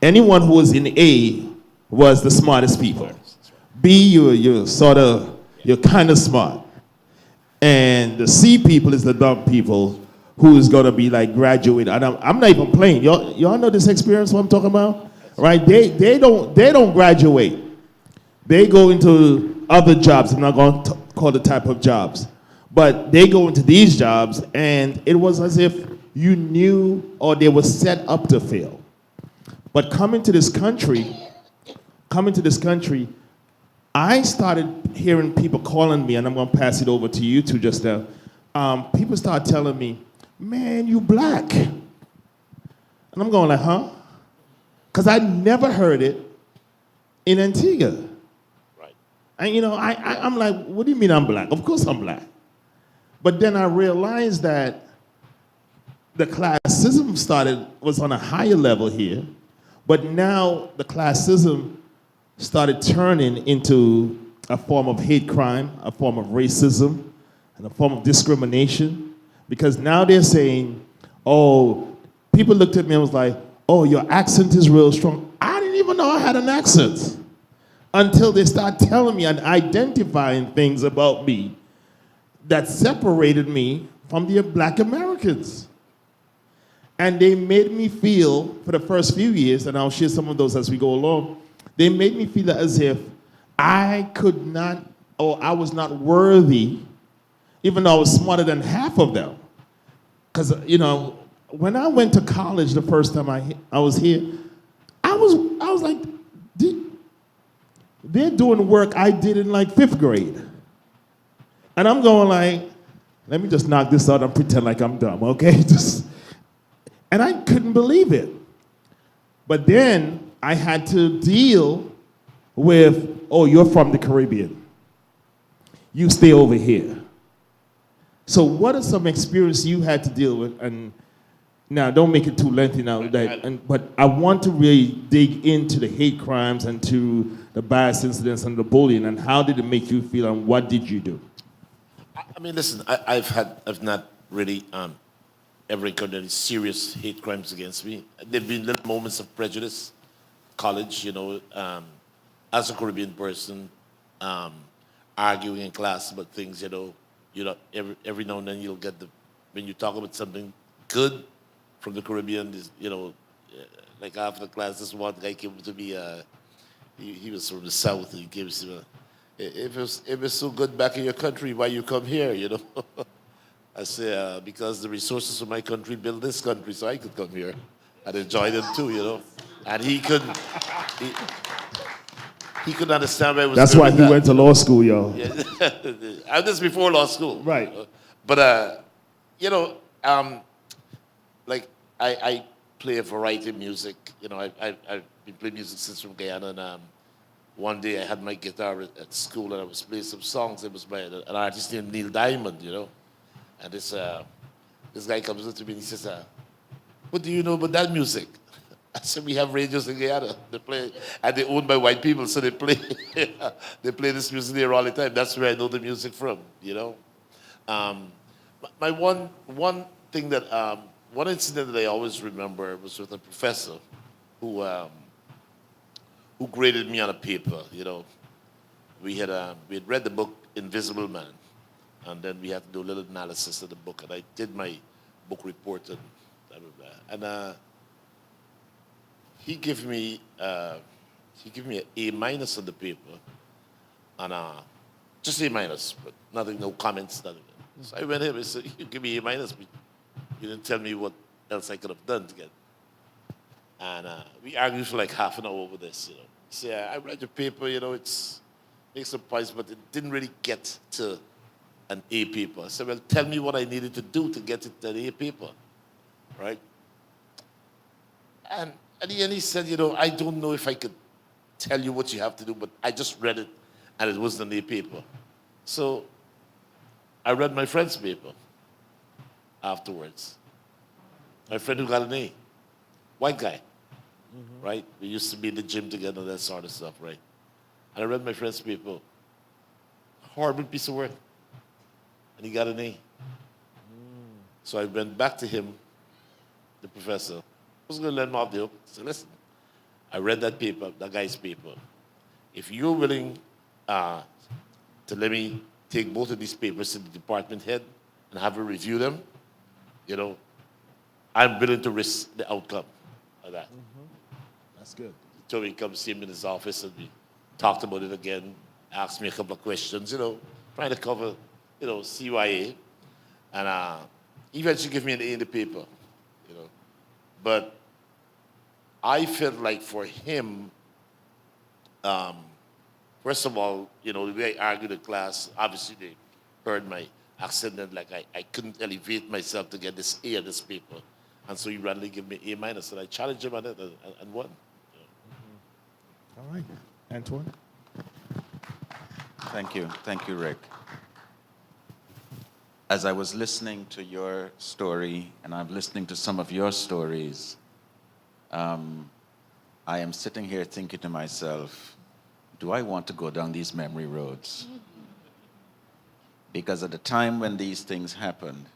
Anyone who was in A was the smartest people. B, you're kind of smart. And the C people is the dumb people who is going to be like graduate. And I'm not even playing. Y'all know this experience what I'm talking about? Right? They don't graduate. They go into other jobs. I'm not going to call the type of jobs. But they go into these jobs, and it was as if you knew or they were set up to fail. But coming to this country, I started hearing people calling me, and I'm going to pass it over to you two just now. People start telling me, man, you black. And I'm going like, huh? Because I never heard it in Antigua. Right. And I'm like, what do you mean I'm black? Of course I'm black. But then I realized that the classism was on a higher level here, but now the classism started turning into a form of hate crime, a form of racism, and a form of discrimination. Because now they're saying, oh, people looked at me and was like, oh, your accent is real strong. I didn't even know I had an accent until they start telling me and identifying things about me that separated me from the black Americans. And they made me feel, for the first few years, and I'll share some of those as we go along, they made me feel as if I could not, or I was not worthy, even though I was smarter than half of them. Because, when I went to college the first time I was here, I was like, they're doing work I did in like 5th grade. And I'm going like, let me just knock this out and pretend like I'm dumb, okay? And I couldn't believe it. But then I had to deal with, oh, you're from the Caribbean. You stay over here. So what are some experiences you had to deal with? And now, don't make it too lengthy now. But I want to really dig into the hate crimes and to the bias incidents and the bullying, and how did it make you feel, and what did you do? I mean, listen, I've not really ever encountered any serious hate crimes against me. There've been little moments of prejudice, college, as a Caribbean person, arguing in class about things, every now and then you'll get when you talk about something good from the Caribbean, like after class, this one guy came to me, he was from the South, and he gave us if it's so good back in your country, why you come here, I say, because the resources of my country build this country, so I could come here and enjoy them too, And he couldn't understand where I was That's going why with he that. went to law school, y'all. Yeah. And this before law school. Right. But, um, like I play a variety of music. You know, I've been playing music since from Guyana. And one day I had my guitar at school and I was playing some songs. It was by an artist named Neil Diamond, you know. And this guy comes up to me and he says, "What do you know about that music?" I said, "We have radios in Guyana. They play, and they're owned by white people, so they play they play this music there all the time. That's where I know the music from, you know." My thing that one incident that I always remember was with a professor who graded me on a paper. You know, we had read the book Invisible Man, and then we had to do a little analysis of the book, and I did my book report and blah blah blah. And he gave me an A minus on the paper, and just A minus, but nothing, no comments, nothing. So I went to him and said, "You give me A minus, but you didn't tell me what else I could have done to get." And we argued for like half an hour over this, you know. He said, "Yeah, I read your paper, you know, it's makes some points, but it didn't really get to an A paper." I said, "Well, tell me what I needed to do to get it to an A paper, right?" And at the end, he said, "You know, I don't know if I could tell you what you have to do, but I just read it, and it wasn't an A paper." So I read my friend's paper afterwards. My friend who got an A, white guy, right? We used to be in the gym together, that sort of stuff, right? And I read my friend's paper. Horrible piece of work. And he got an A. So I went back to him, the professor. I was going to let him off the hook. I said, "Listen, I read that paper, that guy's paper. If you're willing to let me take both of these papers to the department head and have her review them, you know, I'm willing to risk the outcome of that." That's good. He told me to come see him in his office, and we talked about it again, asked me a couple of questions, you know, trying to cover, you know, CYA. And he eventually gave me an A in the paper, you know. But I felt like for him, first of all, you know, the way I argued in class, obviously they heard my accent and like I couldn't elevate myself to get this A on this paper. And so he randomly gave me A minus, and I challenged him on it and won. All right. Antoine? Thank you, Rick. As I was listening to your story, and I'm listening to some of your stories, I am sitting here thinking to myself, do I want to go down these memory roads? Because at the time when these things happened,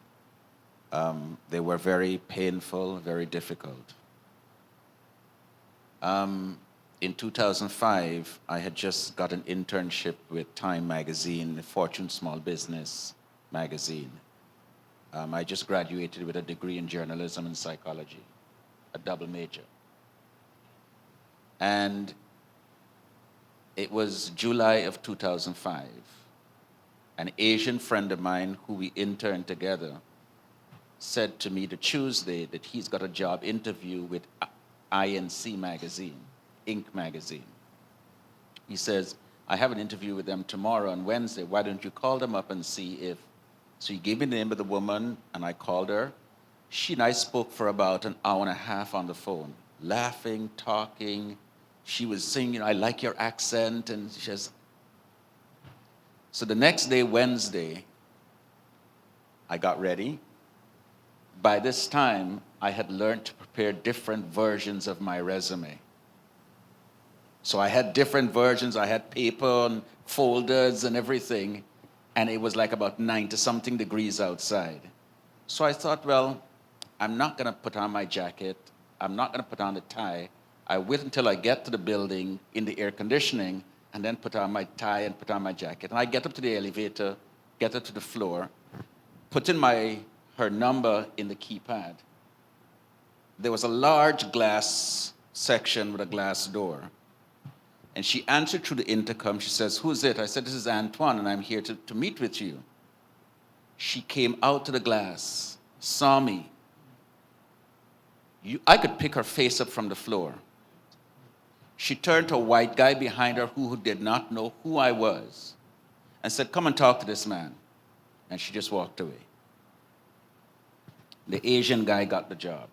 they were very painful, very difficult. In 2005, I had just got an internship with Time magazine, Fortune Small Business magazine. I just graduated with a degree in journalism and psychology, a double major. And it was July of 2005. An Asian friend of mine who we interned together said to me the Tuesday that he's got a job interview with INC magazine, Inc. magazine. He says, "I have an interview with them tomorrow on Wednesday. Why don't you call them up and see if..." So he gave me the name of the woman, and I called her. She and I spoke for about an hour and a half on the phone, laughing, talking. She was saying, "I like your accent," and she says. So the next day, Wednesday, I got ready. By this time, I had learned to prepare different versions of my resume. So I had different versions. I had paper and folders and everything. And it was like about 90-something degrees outside. So I thought, well, I'm not going to put on my jacket. I'm not going to put on the tie. I wait until I get to the building in the air conditioning and then put on my tie and put on my jacket. And I get up to the elevator, get up to the floor, put in her number in the keypad. There was a large glass section with a glass door. And she answered through the intercom. She says, "Who's it?" I said, "This is Antoine, and I'm here to meet with you." She came out to the glass, saw me. I could pick her face up from the floor. She turned to a white guy behind her who did not know who I was and said, "Come and talk to this man." And she just walked away. The Asian guy got the job.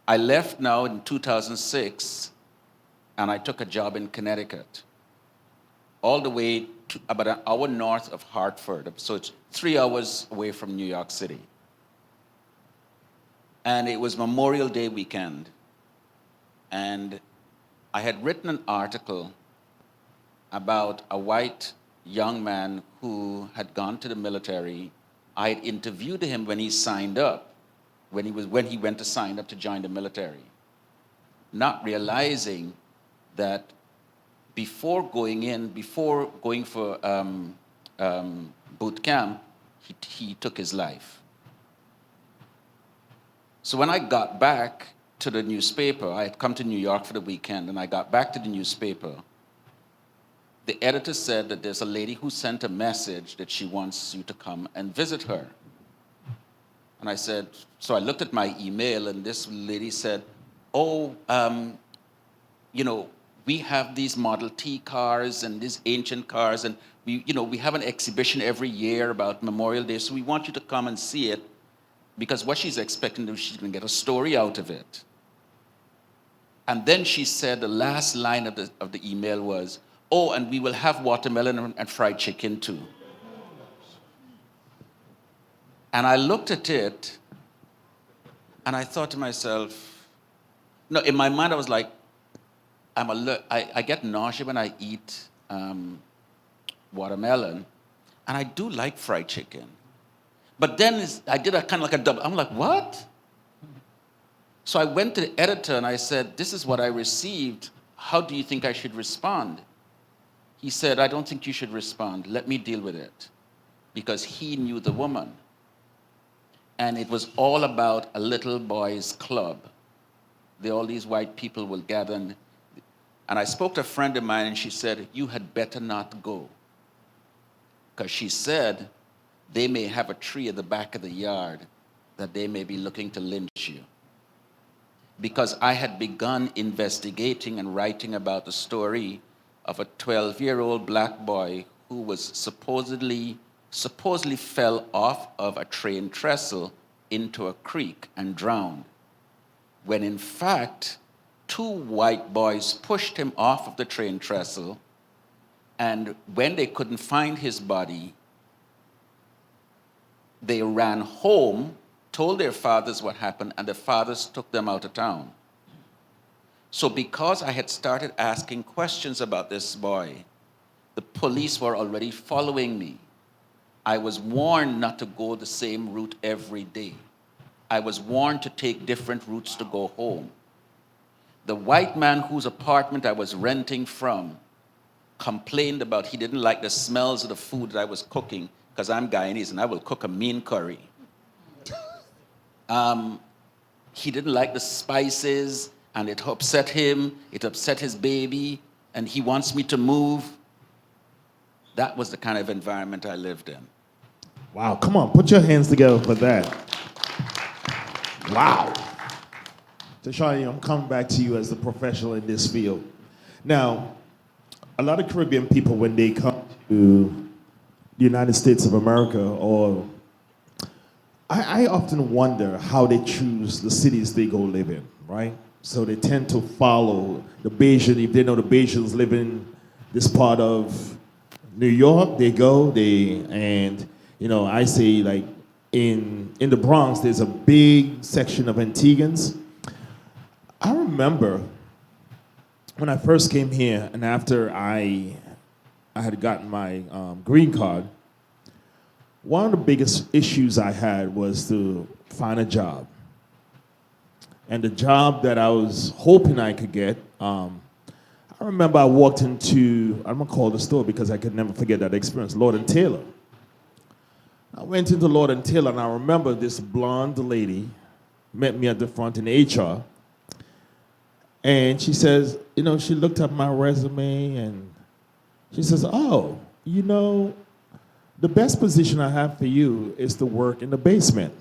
I left now in 2006, and I took a job in Connecticut, all the way to about an hour north of Hartford. So it's 3 hours away from New York City. And it was Memorial Day weekend. And I had written an article about a white young man who had gone to the military. I had interviewed him when he signed up, when he went to sign up to join the military, not realizing that before going for boot camp, he took his life. So when I got back to the newspaper, I had come to New York for the weekend, and I got back to the newspaper. The editor said that there's a lady who sent a message that she wants you to come and visit her. And I said, so I looked at my email, and this lady said, oh, we have these Model T cars and these ancient cars, and we have an exhibition every year about Memorial Day, so we want you to come and see it, because what she's expecting is she's going to get a story out of it. And then she said the last line of the email was, oh, and we will have watermelon and fried chicken too. And I looked at it, and I thought to myself, no, in my mind I was like, I get nausea when I eat watermelon, and I do like fried chicken. But then I did a kind of like a double. I'm like, what? So I went to the editor and I said, this is what I received. How do you think I should respond? He said, I don't think you should respond. Let me deal with it. Because he knew the woman. And it was all about a little boys' club. All these white people will gather. And I spoke to a friend of mine, and she said, you had better not go. Because she said, they may have a tree at the back of the yard that they may be looking to lynch you. Because I had begun investigating and writing about the story of a 12-year-old black boy who was supposedly fell off of a train trestle into a creek and drowned, when in fact, 2 white boys pushed him off of the train trestle, and when they couldn't find his body, they ran home, told their fathers what happened, and the fathers took them out of town. So because I had started asking questions about this boy, the police were already following me. I was warned not to go the same route every day. I was warned to take different routes to go home. The white man whose apartment I was renting from complained about he didn't like the smells of the food that I was cooking, because I'm Guyanese and I will cook a mean curry. He didn't like the spices, and it upset him, it upset his baby, and he wants me to move. That was the kind of environment I lived in. Wow, come on, put your hands together for that. Wow. Tashani, I'm coming back to you as a professional in this field. Now, a lot of Caribbean people, when they come to the United States of America, or I often wonder how they choose the cities they go live in, right? So they tend to follow the Bayesian. If they know the Bayesians live in this part of New York, they go, and I say, like, in the Bronx, there's a big section of Antiguans. I remember when I first came here, and after I had gotten my green card, one of the biggest issues I had was to find a job. And the job that I was hoping I could get, I remember I walked into, I'm gonna call the store because I could never forget that experience, Lord & Taylor. I went into Lord & Taylor, and I remember this blonde lady met me at the front in HR, and she says, she looked at my resume, and she says, oh, the best position I have for you is to work in the basement.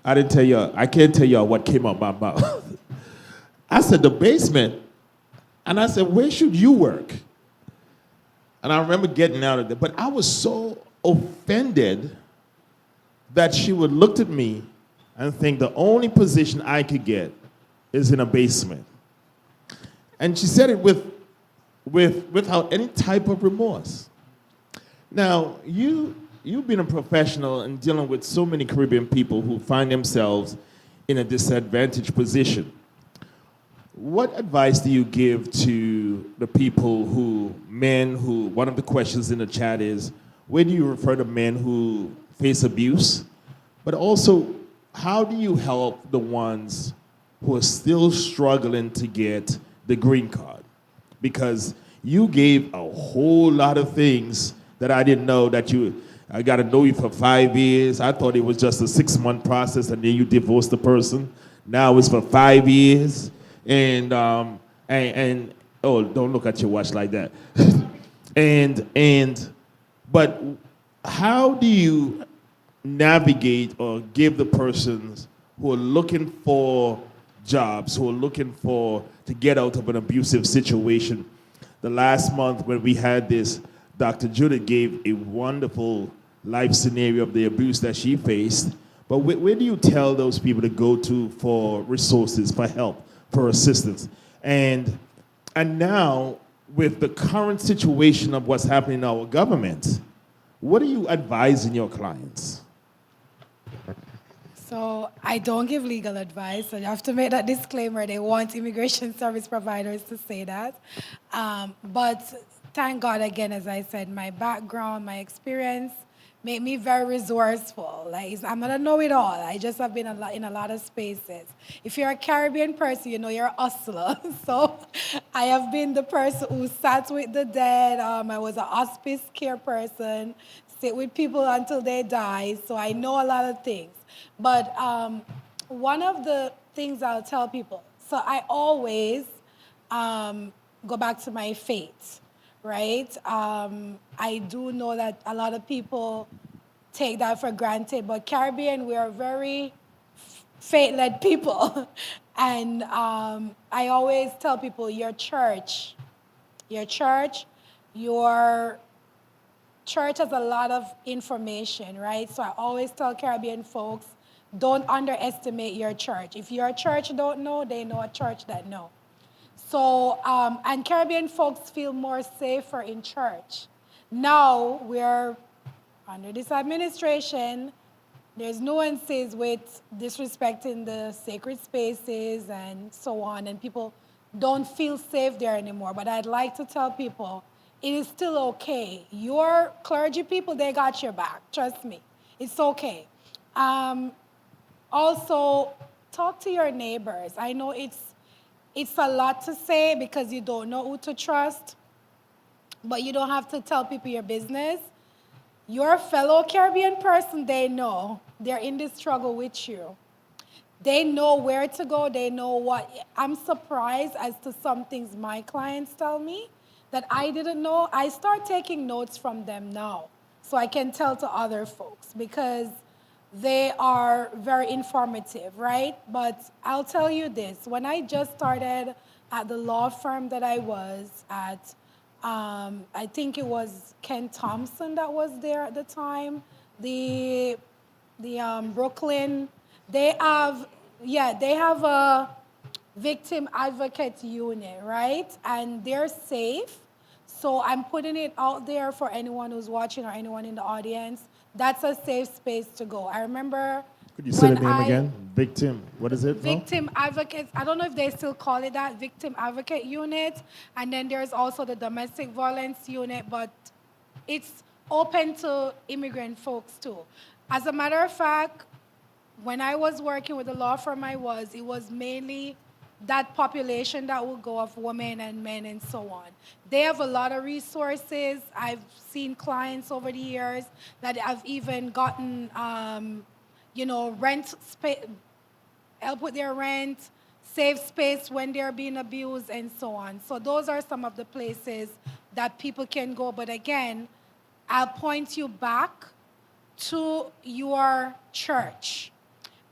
I can't tell you what came out my mouth. I said, the basement? And I said, where should you work? And I remember getting out of there, but I was so offended that she would look at me and think the only position I could get is in a basement. And she said it without any type of remorse. Now, you've been a professional in dealing with so many Caribbean people who find themselves in a disadvantaged position. What advice do you give to the people one of the questions in the chat is, where do you refer to men who face abuse? But also, how do you help the ones who are still struggling to get the green card? Because you gave a whole lot of things that I didn't know I got to know you for 5 years. I thought it was just a 6-month process and then you divorce the person. Now it's for 5 years. And oh, don't look at your watch like that. But how do you navigate or give the persons who are looking for jobs, who are looking to get out of an abusive situation? The last month when we had this, Dr. Judith gave a wonderful life scenario of the abuse that she faced. But where do you tell those people to go to for resources, for help, for assistance? And now, with the current situation of what's happening in our government, what are you advising your clients? So I don't give legal advice, so you have to make that disclaimer. They want immigration service providers to say that. But thank God, again, as I said, my background, my experience made me very resourceful. Like, I'm not a know-it-all. I just have been in a lot of spaces. If you're a Caribbean person, you know you're a hustler. So I have been the person who sat with the dead. I was a hospice care person, sit with people until they die. So I know a lot of things. But one of the things I'll tell people, so I always go back to my faith, right? I do know that a lot of people take that for granted, but Caribbean, we are very faith-led people. And I always tell people, your church has a lot of information, right? So I always tell Caribbean folks, don't underestimate your church. If your church don't know, they know a church that know. So, and Caribbean folks feel more safer in church. Now we're under this administration, there's nuances with disrespecting the sacred spaces and so on, and people don't feel safe there anymore. But I'd like to tell people, it is still okay. Your clergy people, they got your back. Trust me. It's okay. Also, talk to your neighbors. I know it's a lot to say because you don't know who to trust, but you don't have to tell people your business. Your fellow Caribbean person, they know. They're in this struggle with you. They know where to go. They know what. I'm surprised as to some things my clients tell me that I didn't know. I start taking notes from them now so I can tell to other folks because they are very informative, right? But I'll tell you this. When I just started at the law firm that I was at, I think it was Ken Thompson that was there at the time, the Brooklyn, they have a victim advocate unit, right? And they're safe. So I'm putting it out there for anyone who's watching or anyone in the audience. That's a safe space to go. I remember. Could you say the name again? Victim. What is it? Victim advocates. I don't know if they still call it that, victim advocate unit. And then there's also the domestic violence unit, but it's open to immigrant folks too. As a matter of fact, when I was working with the law firm it was mainly that population that will go of women and men and so on. They have a lot of resources. I've seen clients over the years that have even gotten, rent space, help with their rent, save space when they're being abused and so on. So those are some of the places that people can go. But again, I'll point you back to your church.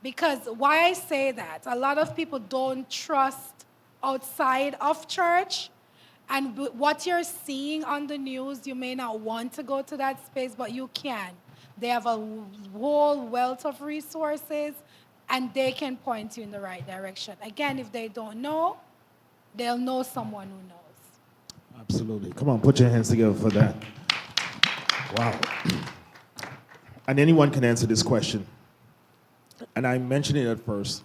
Because why I say that, a lot of people don't trust outside of church, And what you're seeing on the news, you may not want to go to that space, but you can. They have a whole wealth of resources, and they can point you in the right direction. Again, if they don't know, they'll know someone who knows. Absolutely. Come on, put your hands together for that. Wow. And anyone can answer this question. And I mentioned it at first.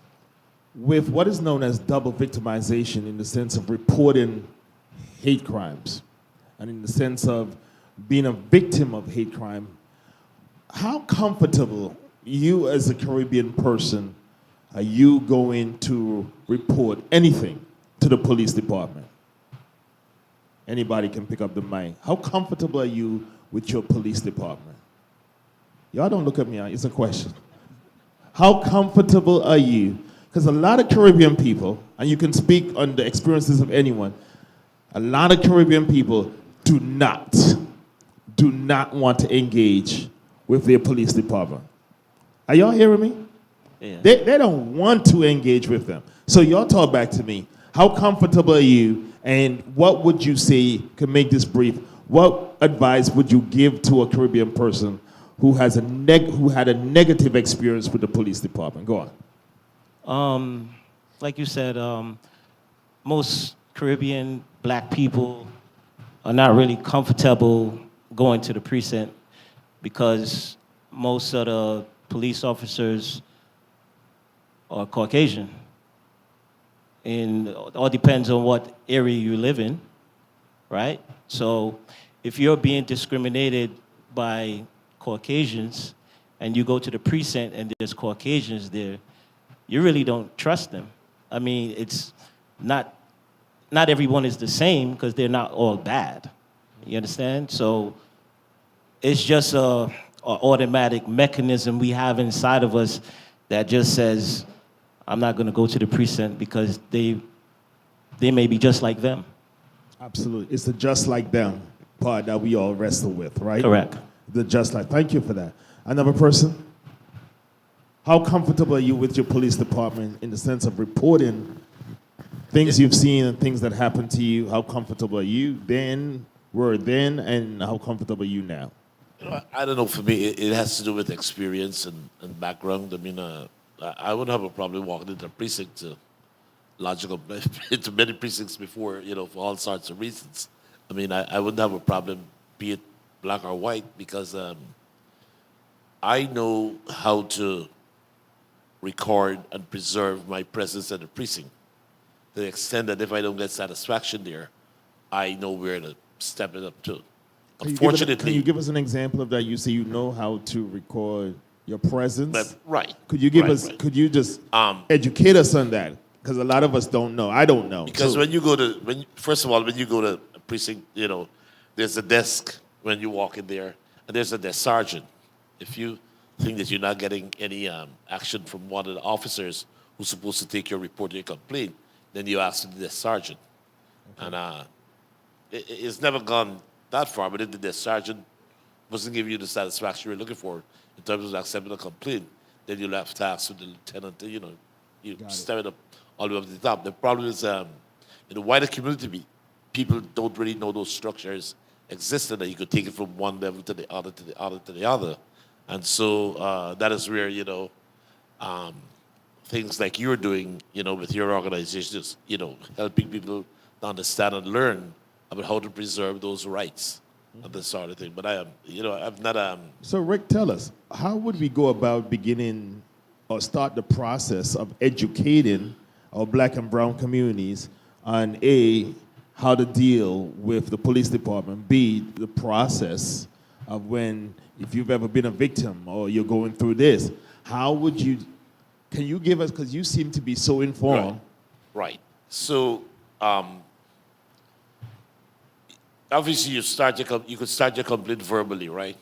With what is known as double victimization in the sense of reporting hate crimes and in the sense of being a victim of hate crime, how comfortable you as a Caribbean person are you going to report anything to the police department? Anybody can pick up the mic. How comfortable are you with your police department? Y'all don't look at me, it's a question. How comfortable are you? Because a lot of Caribbean people, and you can speak on the experiences of anyone, a lot of Caribbean people do not want to engage with their police department. Are y'all hearing me? Yeah. They don't want to engage with them. So y'all talk back to me. How comfortable are you, and what would you say, can make this brief, what advice would you give to a Caribbean person who has who had a negative experience with the police department? Go on. Like you said, most Caribbean black people are not really comfortable going to the precinct because most of the police officers are Caucasian. And it all depends on what area you live in, right? So if you're being discriminated by Caucasians and you go to the precinct and there's Caucasians there, you really don't trust them. I mean, it's not everyone is the same because they're not all bad. You understand? So it's just a automatic mechanism we have inside of us that just says, I'm not going to go to the precinct because they may be just like them. Absolutely. It's the just like them part that we all wrestle with, right? Correct. The just like. Thank you for that. Another person? How comfortable are you with your police department in the sense of reporting things you've seen and things that happened to you? How comfortable are you then, and how comfortable are you now? I don't know. For me, it has to do with experience and background. I mean, I wouldn't have a problem walking into a precinct into many precincts before, for all sorts of reasons. I mean, I wouldn't have a problem, be it black or white, because I know how to record and preserve my presence at the precinct to the extent that if I don't get satisfaction there, I know where to step it up to. Unfortunately, Can you give us an example of that? You say you know how to record your presence. Right. Could you give Right, us? right. Could you just educate us on that? Because a lot of us don't know. I don't know. Because So- when you go to, first of all, when you go to a precinct, there's a desk when you walk in there, and there's a desk sergeant. If you think that you're not getting any action from one of the officers who's supposed to take your report or your complaint, then you ask the desk sergeant. Okay. And it's never gone that far, but if the desk sergeant wasn't giving you the satisfaction you're looking for in terms of accepting a complaint, then you'll have to ask with the lieutenant, you step it up all the way up to the top. The problem is in the wider community, people don't really know those structures exist and that you could take it from one level to the other, to the other, to the other. And so that is where, things like you're doing, with your organization, is, helping people to understand and learn about how to preserve those rights and this sort of thing. But I'm not. So Rick, tell us, how would we go about beginning or start the process of educating our black and brown communities on A, how to deal with the police department, B, the process of if you've ever been a victim or you're going through this, can you give us, because you seem to be so informed. Right. So, obviously, you could start your complaint verbally, right?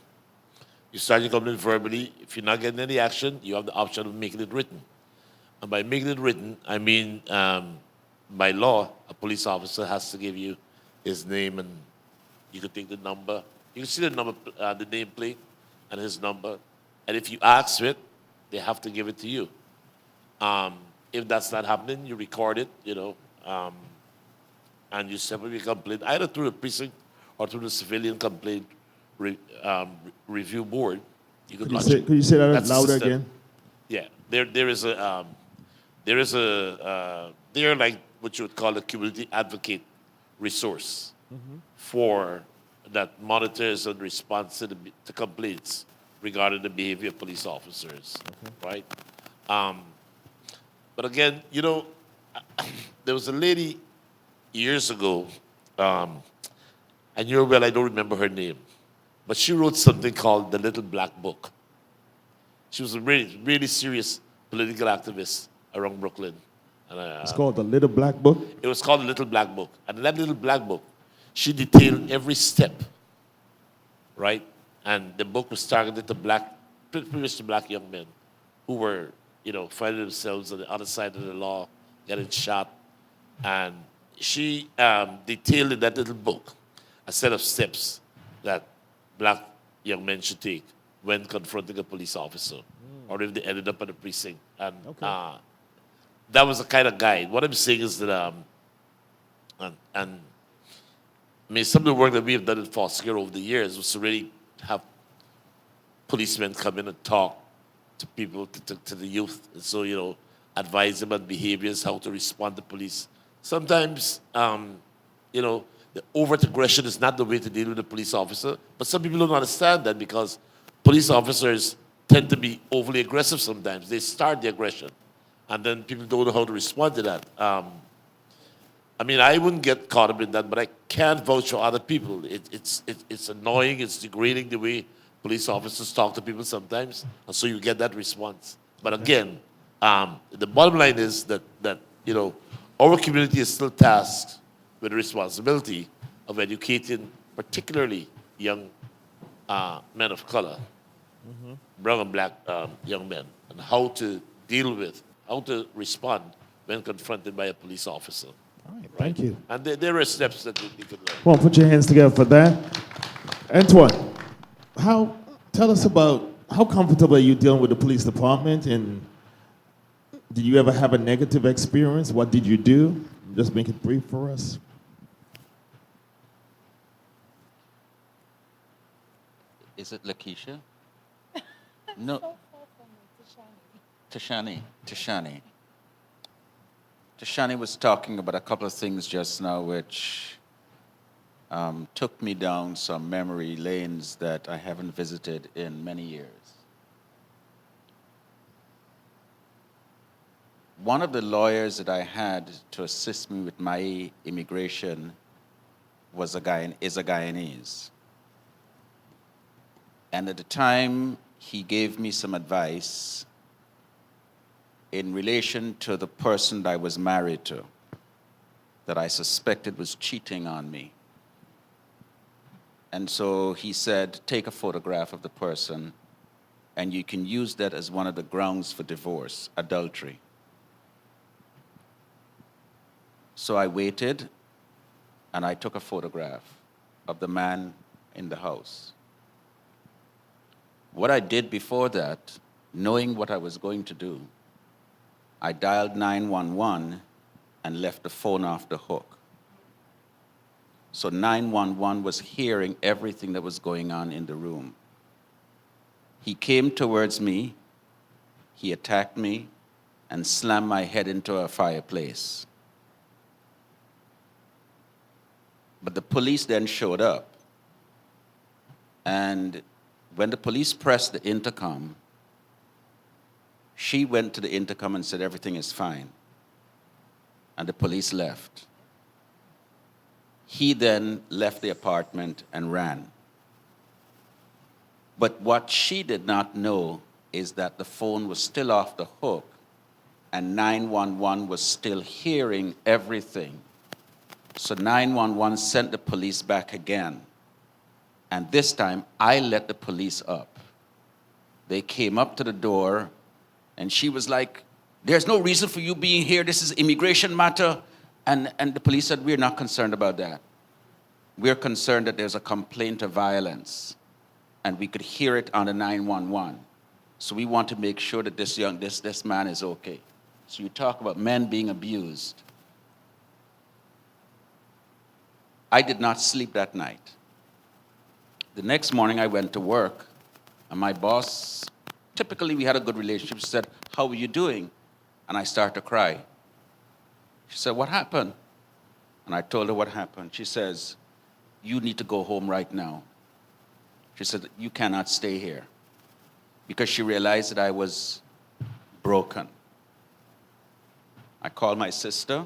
You start your complaint verbally. If you're not getting any action, you have the option of making it written. And by making it written, I mean, by law, a police officer has to give you his name, and you could take the number. You can see the number, the nameplate, and his number. And if you ask for it, they have to give it to you. If that's not happening, you record it, and you separate a complaint either through the precinct or through the civilian complaint review board, you could lodge it. Could you say that That's the louder system. again? Yeah, they're like what you would call a community advocate resource for that monitors and responds to complaints regarding the behavior of police officers, right? But again, there was a lady years ago, and I don't remember her name, but she wrote something called The Little Black Book. She was a really, really serious political activist around Brooklyn. And It's called The Little Black Book. it was called The Little Black Book. And in that Little Black Book, she detailed every step, right? And the book was targeted to pretty much to black young men who were, finding themselves on the other side of the law, getting shot. And she detailed in that little book a set of steps that black young men should take when confronting a police officer, or if they ended up at a precinct. And that was a kind of guide. What I'm saying is that, I mean, some of the work that we have done in foster care over the years was to really have policemen come in and talk to people, to the youth, and so, advise them on behaviors, how to respond to police. Sometimes, the overt aggression is not the way to deal with a police officer, but some people don't understand that because police officers tend to be overly aggressive sometimes. They start the aggression, and then people don't know how to respond to that. I mean, I wouldn't get caught up in that, but I can't vouch for other people. It's annoying, it's degrading the way police officers talk to people sometimes, and so you get that response. But again, the bottom line is that our community is still tasked with the responsibility of educating particularly young men of color, brown and black young men, and how to respond when confronted by a police officer. All right, thank you. And there are steps that they could learn. Well, put your hands together for that. Antoine, tell us about how comfortable are you dealing with the police department, and did you ever have a negative experience? What did you do? Just make it brief for us. Is it Lakeisha? No. Tashani. Tashani was talking about a couple of things just now which took me down some memory lanes that I haven't visited in many years. One of the lawyers that I had to assist me with my immigration is a Guyanese. And at the time, he gave me some advice in relation to the person that I was married to, that I suspected was cheating on me. And so he said, take a photograph of the person, and you can use that as one of the grounds for divorce, adultery. So I waited, and I took a photograph of the man in the house. What I did before that, knowing what I was going to do, I dialed 911 and left the phone off the hook. So 911 was hearing everything that was going on in the room. He came towards me, he attacked me, and slammed my head into a fireplace. But the police then showed up. And when the police pressed the intercom, she went to the intercom and said, everything is fine. And the police left. He then left the apartment and ran. But what she did not know is that the phone was still off the hook and 911 was still hearing everything. So 911 sent the police back again. And this time, I let the police up. They came up to the door, and she was like, there's no reason for you being here. This is immigration matter. And the police said, we're not concerned about that. We're concerned that there's a complaint of violence, and we could hear it on the 911. So we want to make sure that this man is okay. So you talk about men being abused. I did not sleep that night. The next morning I went to work, and my boss, typically we had a good relationship, she said, "How are you doing?" And I started to cry. She said, "What happened?" And I told her what happened. She says, "You need to go home right now." She said, "You cannot stay here." Because she realized that I was broken. I called my sister,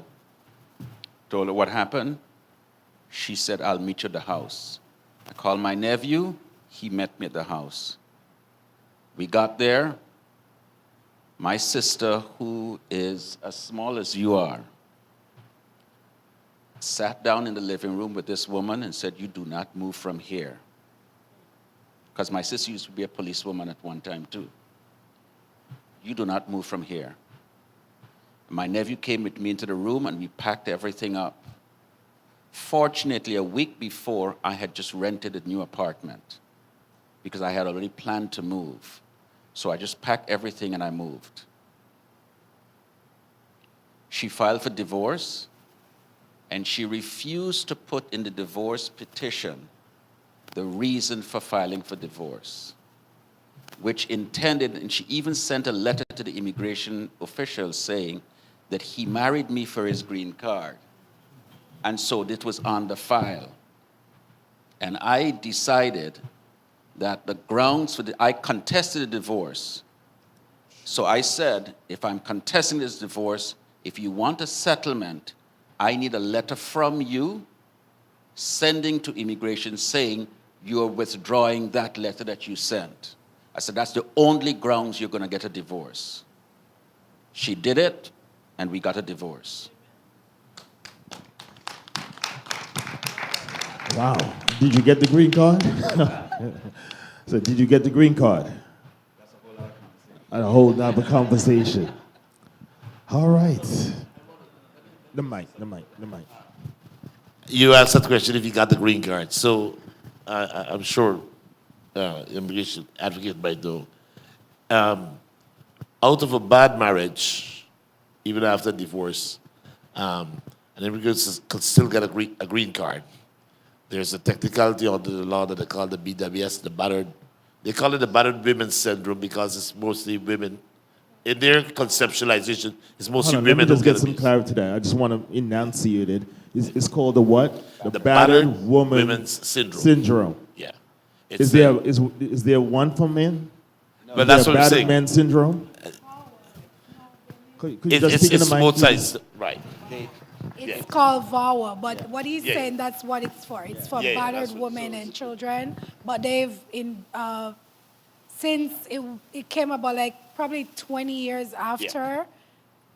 told her what happened. She said, "I'll meet you at the house." I called my nephew. He met me at the house. We got there. My sister, who is as small as you are, sat down in the living room with this woman and said, "You do not move from here." Because my sister used to be a policewoman at one time too. "You do not move from here." My nephew came with me into the room and we packed everything up. Fortunately, a week before, I had just rented a new apartment because I had already planned to move. So I just packed everything and I moved. She filed for divorce, and she refused to put in the divorce petition the reason for filing for divorce, which intended, and she even sent a letter to the immigration officials saying that he married me for his green card. And so this was on the file. And I decided that the grounds for I contested the divorce. So I said, if I'm contesting this divorce, if you want a settlement, I need a letter from you sending to immigration saying you're withdrawing that letter that you sent. I said, that's the only grounds you're going to get a divorce. She did it, and we got a divorce. Wow. Did you get the green card? So did you get the green card? That's a whole lot of conversation. All right. The mic. You asked that question if you got the green card. So I'm sure immigration advocate might know. Out of a bad marriage, even after divorce, an immigrant could still get a green card. There's a technicality under the law that they call the BWS, they call it the battered women syndrome because it's mostly women. In their conceptualization, it's mostly Hold on, women let me just who get some abused. clarity there. I just want to enunciate it. It's called the what? The battered women's syndrome. Yeah. Is there one for men? But that's what I'm battered saying. men syndrome? Could you just speak in It's the mic, both please? sides, right? It's called VAWA, but what he's saying, that's what it's for. It's for that's battered what- women so- and children. But they've, since it came about like probably 20 years after,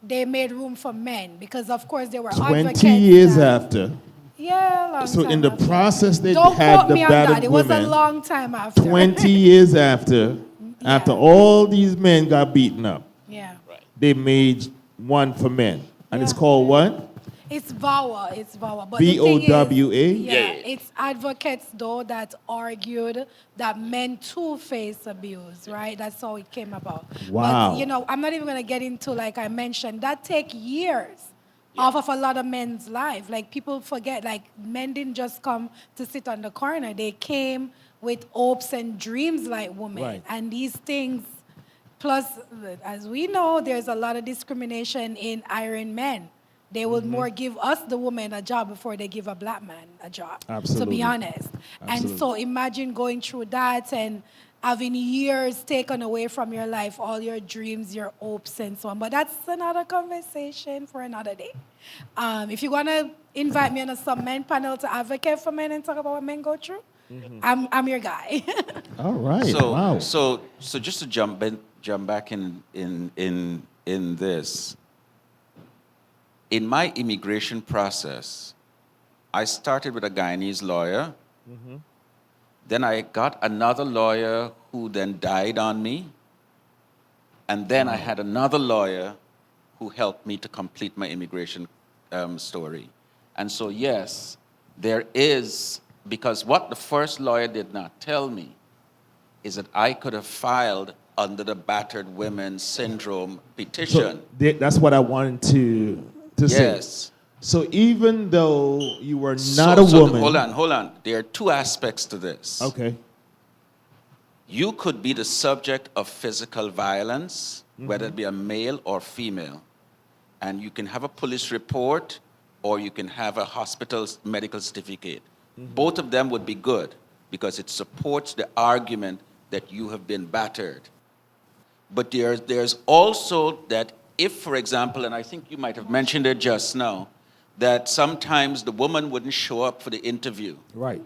they made room for men because, of course, they were 20 advocates years that- after. Yeah, long So time in the after. process, they Don't had quote the me on that. battered It was a women. long time after. 20 years after all these men got beaten up, Yeah. they made one for men. And it's Yeah. called what? It's VAWA. It's VAWA. But the thing is, VOWA? Yeah, it's advocates though that argued that men too face abuse, right? That's how it came about. Wow. But I'm not even gonna get into, like I mentioned, that take years off of a lot of men's life. Like people forget, like men didn't just come to sit on the corner. They came with hopes and dreams like women. Right. And these things, plus, as we know, there's a lot of discrimination in iron men. They would more give us, the woman, a job before they give a black man a job, to Absolutely. be honest. Absolutely. And so imagine going through that and having years taken away from your life, all your dreams, your hopes, and so on. But that's another conversation for another day. If you want to invite me on some men panel to advocate for men and talk about what men go through, I'm your guy. All right. So, wow. so just to jump back in this. In my immigration process, I started with a Guyanese lawyer. Then I got another lawyer who then died on me. And then I had another lawyer who helped me to complete my immigration story. And so, yes, there is, because what the first lawyer did not tell me is that I could have filed under the battered women syndrome petition. So that's what I wanted to say. Yes. So even though you were not So- a so woman. hold on. There are two aspects to this. Okay. You could be the subject of physical violence, whether it be a male or female, and you can have a police report or you can have a hospital's medical certificate. Both of them would be good because it supports the argument that you have been battered. But there's also that if, for example, and I think you might have mentioned it just now, that sometimes the woman wouldn't show up for the interview. Right.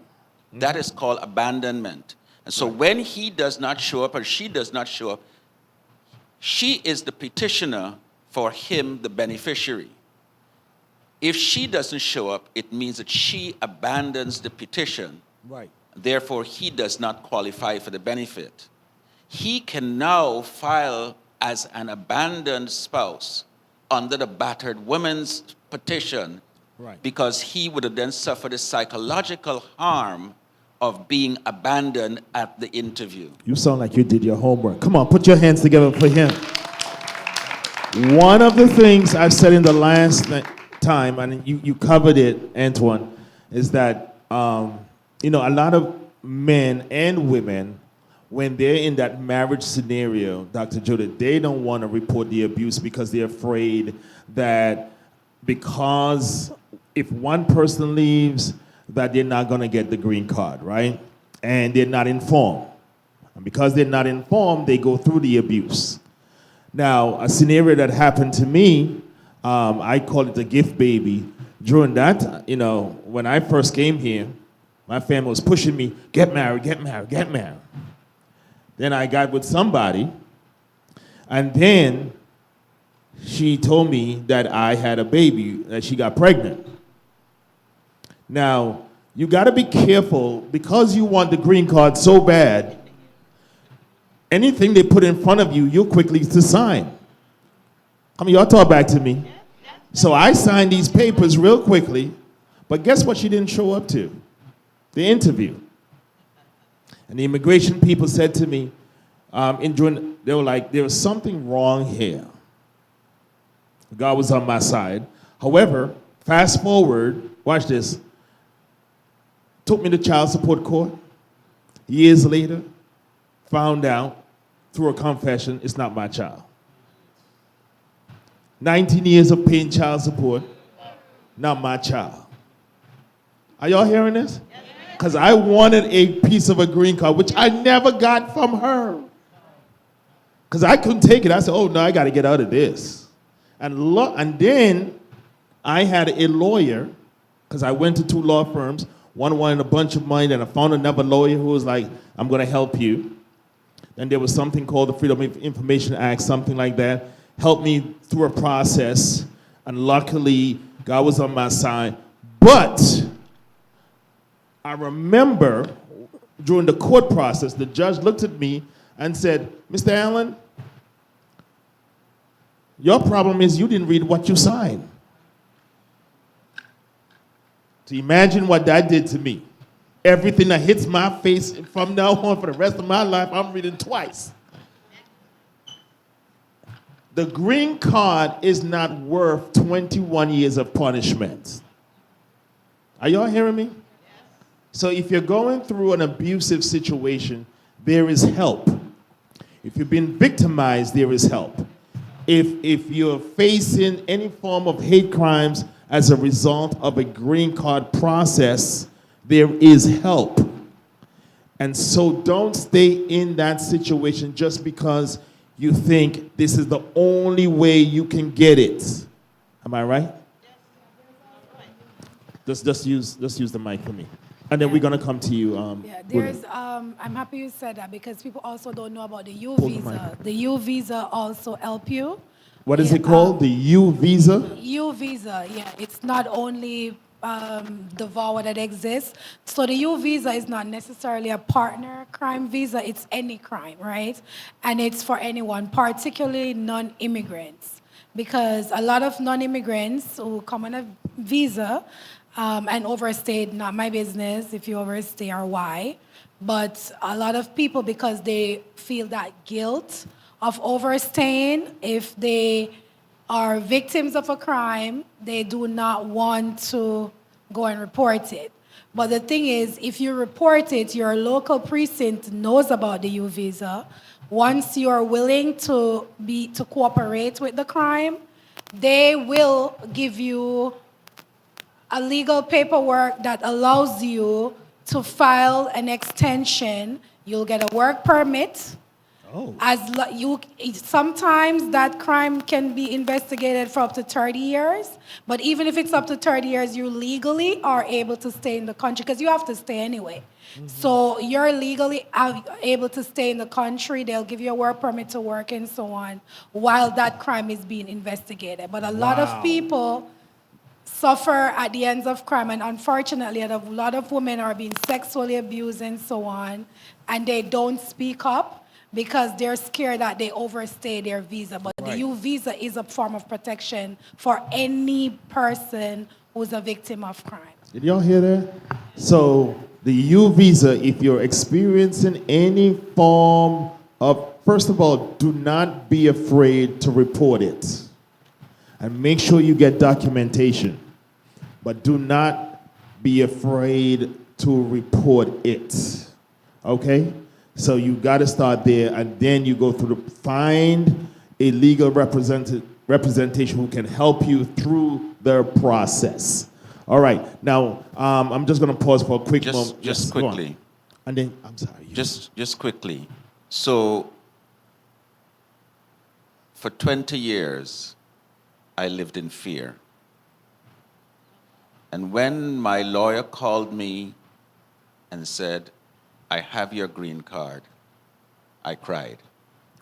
That is called abandonment. And so when he does not show up or she does not show up, she is the petitioner for him, the beneficiary. If she doesn't show up, it means that she abandons the petition. Right. Therefore, he does not qualify for the benefit. He can now file as an abandoned spouse under the battered woman's petition, Right. because he would have then suffered the psychological harm of being abandoned at the interview. You sound like you did your homework. Come on, put your hands together for him. One of the things I've said in the last time, and you covered it, Antoine, is that, a lot of men and women, when they're in that marriage scenario, Dr. Judith, they don't want to report the abuse because they're afraid that because if one person leaves, that they're not going to get the green card, right? And they're not informed. And because they're not informed, they go through the abuse. Now, a scenario that happened to me, I call it the gift baby. During that, when I first came here, my family was pushing me, get married, get married, get married. Then I got with somebody, and then she told me that I had a baby, that she got pregnant. Now, you got to be careful because you want the green card so bad. Anything they put in front of you, you're quickly to sign. I mean, y'all talk back to me. So I signed these papers real quickly, but guess what she didn't show up to? The interview. And the immigration people said to me, they were like, there was something wrong here. God was on my side. However, fast forward, watch this. Took me to child support court. Years later, found out through a confession, it's not my child. 19 years of paying child support, not my child. Are y'all hearing this? Because I wanted a piece of a green card, which I never got from her. Because I couldn't take it. I said, oh, no, I got to get out of this. And then I had a lawyer, because I went to 2 law firms. One wanted a bunch of money, and I found another lawyer who was like, I'm going to help you. And there was something called the Freedom of Information Act, something like that. Helped me through a process, and luckily, God was on my side. But I remember during the court process, the judge looked at me and said, Mr. Allen, your problem is you didn't read what you signed. So imagine what that did to me. Everything that hits my face from now on for the rest of my life, I'm reading twice. The green card is not worth 21 years of punishment. Are y'all hearing me? So if you're going through an abusive situation, there is help. If you've been victimized, there is help. If you're facing any form of hate crimes as a result of a green card process, there is help. And so don't stay in that situation just because you think this is the only way you can get it. Am I right? Just use the mic for me. And then we're going to come to you. I'm happy you said that because people also don't know about the U Pull the visa. mic. The U visa also help you. What is it called? The U visa? U visa, yeah. It's not only the VAWA that exists. So the U visa is not necessarily a partner crime visa. It's any crime, right? And it's for anyone, particularly non-immigrants. Because a lot of non-immigrants who come on a visa and overstay, not my business if you overstay or why, but a lot of people, because they feel that guilt of overstaying, if they are victims of a crime, they do not want to go and report it. But the thing is, if you report it, your local precinct knows about the U visa. Once you are willing to cooperate with the crime, they will give you a legal paperwork that allows you to file an extension. You'll get a work permit. Oh. Sometimes that crime can be investigated for up to 30 years, but even if it's up to 30 years, you legally are able to stay in the country because you have to stay anyway. So you're legally able to stay in the country. They'll give you a work permit to work and so on while that crime is being investigated. But a lot of people suffer at the ends of crime, and unfortunately, a lot of women are being sexually abused and so on, and they don't speak up because they're scared that they overstay their visa. But the U visa is a form of protection for any person who's a victim of crime. Did y'all hear that? So the U visa, if you're experiencing any form of, first of all, do not be afraid to report it. And make sure you get documentation. But do not be afraid to report it. Okay? So you got to start there, and then you go through find a legal representation who can help you through their process. All right. Now, I'm just going to pause for a quick moment. Just quickly. And then, I'm sorry. Just quickly. So, for 20 years, I lived in fear. And when my lawyer called me and said, I have your green card, I cried.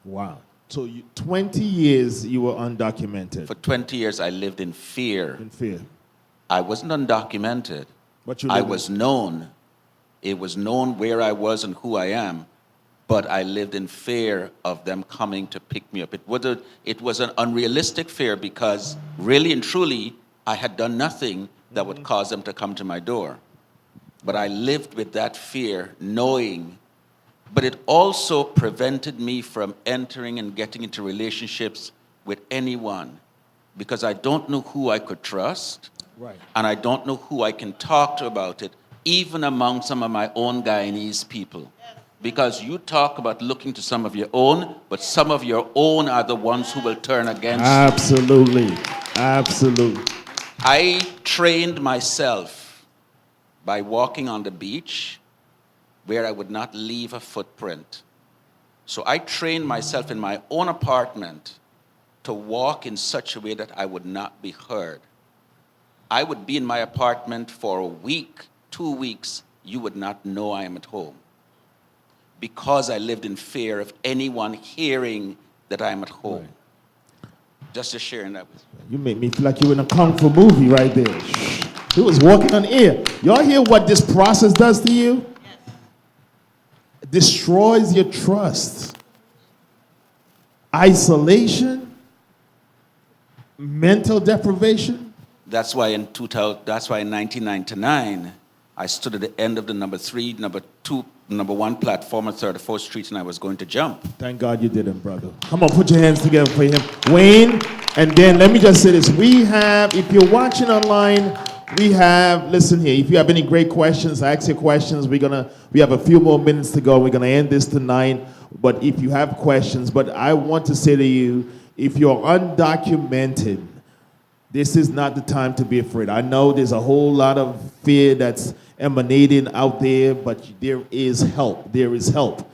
Wow. So 20 years you were undocumented. For 20 years, I lived in fear. In fear. I wasn't undocumented. But I was known. It was known where I was and who I am, but I lived in fear of them coming to pick me up. It was an unrealistic fear because really and truly, I had done nothing that would cause them to come to my door. But I lived with that fear, knowing, but it also prevented me from entering and getting into relationships with anyone because I don't know who I could trust, Right. and I don't know who I can talk to about it, even among some of my own Guyanese people. Because you talk about looking to some of your own, but some of your own are the ones who will turn against you. Absolutely. Absolutely. I trained myself by walking on the beach where I would not leave a footprint. So I trained myself in my own apartment to walk in such a way that I would not be heard. I would be in my apartment for a week, 2 weeks, you would not know I am at home. Because I lived in fear of anyone hearing that I am at home. Right. Just sharing that with you. You make me feel like you were in a Kung Fu movie right there. He was walking on air. Y'all hear what this process does to you? Yes. Destroys your trust. Isolation. Mental deprivation. That's why in 1999, I stood at the end of the number 3, number 2, number 1 platform at 34th Street, and I was going to jump. Thank God you didn't, brother. Come on, put your hands together for him. Wayne, and then let me just say this. We have, if you're watching online, we have, listen here, if you have any great questions, ask your questions. We have a few more minutes to go. We're going to end this tonight. But if you have questions, but I want to say to you, if you're undocumented, this is not the time to be afraid. I know there's a whole lot of fear that's emanating out there, but there is help. There is help.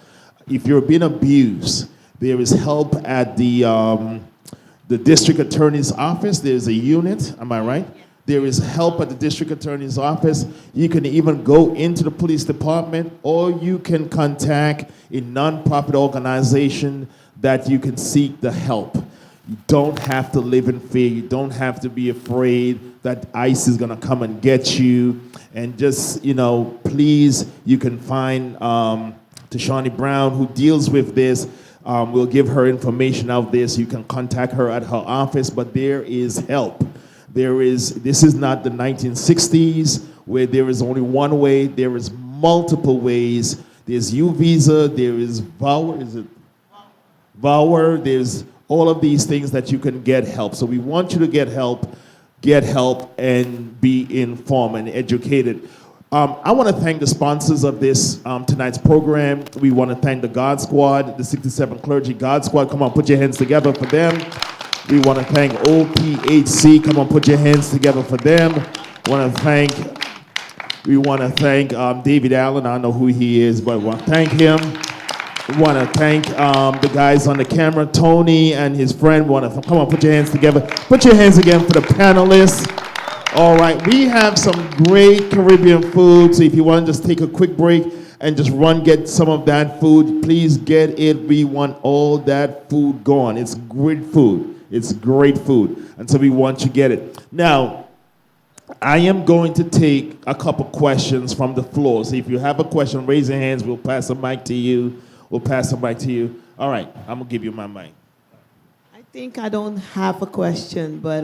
If you're being abused, there is help at the district attorney's office. There's a unit, am I right? There is help at the district attorney's office. You can even go into the police department, or you can contact a nonprofit organization that you can seek the help. You don't have to live in fear. You don't have to be afraid that ICE is going to come and get you. And just, please, you can find Tashani Brown, who deals with this. We'll give her information out there so you can contact her at her office. But there is help. This is not the 1960s where there is only one way. There is multiple ways. There's U visa. There is VAWA. Is it VAWA? There's all of these things that you can get help. So we want you to get help, and be informed and educated. I want to thank the sponsors of this tonight's program. We want to thank the God Squad, the 67 Clergy God Squad. Come on, put your hands together for them. We want to thank OPHC. Come on, put your hands together for them. We want to thank David Allen. I don't know who he is, but we want to thank him. We want to thank the guys on the camera, Tony and his friend. Come on, put your hands together. Put your hands again for the panelists. All right, we have some great Caribbean food, so if you want to just take a quick break and just get some of that food, please get it. We want all that food gone. It's great food. It's great food, and so we want you to get it. Now, I am going to take a couple questions from the floor. So if you have a question, raise your hands. We'll pass the mic to you. All right, I'm going to give you my mic. I think I don't have a question, but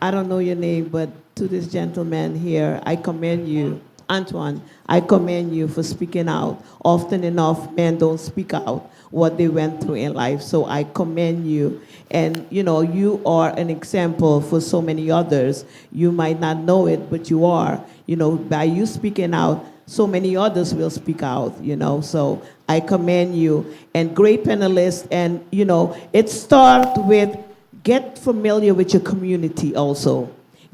I don't know your name, but to this gentleman here, I commend you. Antoine, I commend you for speaking out. Often enough, men don't speak out what they went through in life, so I commend you. And, you are an example for so many others. You might not know it, but you are. By you speaking out, so many others will speak out, so I commend you. And great panelists, and, it starts with get familiar with your community also.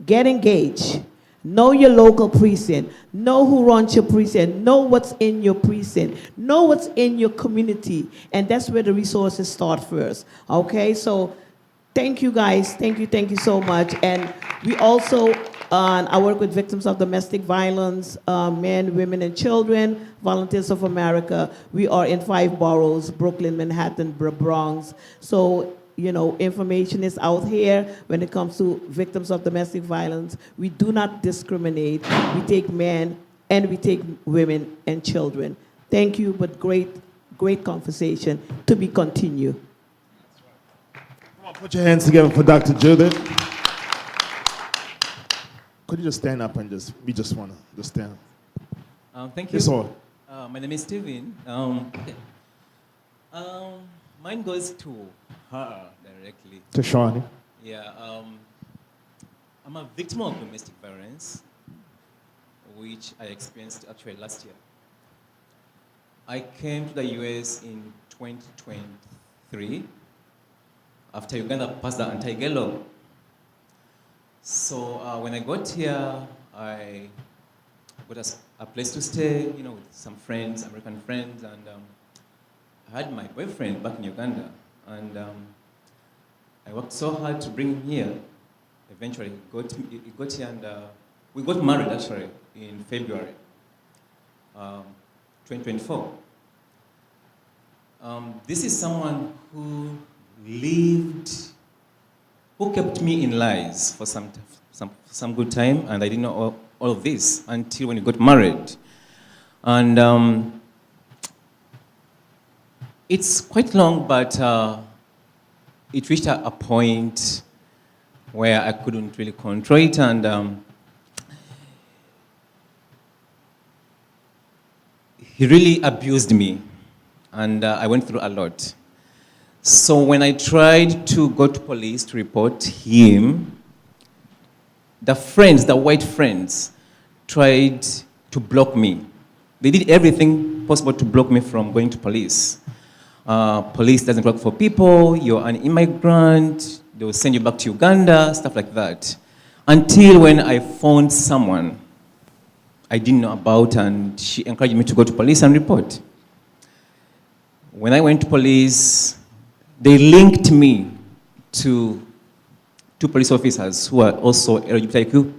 Get engaged. Know your local precinct. Know who runs your precinct. Know what's in your precinct. Know what's in your community. And that's where the resources start first. Okay, so thank you guys. Thank you so much. And we also, I work with victims of domestic violence, men, women, and children, Volunteers of America. We are in 5 boroughs, Brooklyn, Manhattan, Bronx. So, information is out here when it comes to victims of domestic violence. We do not discriminate. We take men and we take women and children. Thank you, but great conversation to be continued. Come on, put your hands together for Dr. Judith. Could you just stand up and we just want to just stand up. Thank you. Yes, sir. My name is Steven. Mine goes to her directly. To Shawnee. Yeah, I'm a victim of domestic violence, which I experienced actually last year. I came to the US in 2023 after Uganda passed the anti-gay law. So when I got here, I got a place to stay, with some friends, American friends, and I had my boyfriend back in Uganda, and I worked so hard to bring him here. Eventually, he got here, and we got married actually in February 2024. This is someone who kept me in lies for some good time, and I didn't know all of this until when we got married. And it's quite long, but it reached a point where I couldn't really control it, and he really abused me, and I went through a lot. So when I tried to go to police to report him, the white friends, tried to block me. They did everything possible to block me from going to police. Police doesn't work for people, you're an immigrant, they will send you back to Uganda, stuff like that. Until when I found someone I didn't know about, and she encouraged me to go to police and report. When I went to police, they linked me to 2 police officers who are also LGBTQ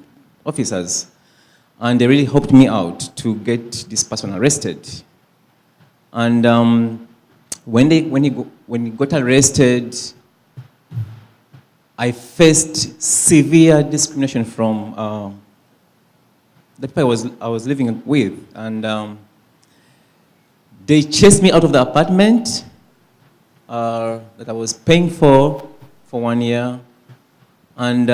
officers. And they really helped me out to get this person arrested. And when he got arrested, I faced severe discrimination from the people I was living with. And they chased me out of the apartment that I was paying for 1 year. And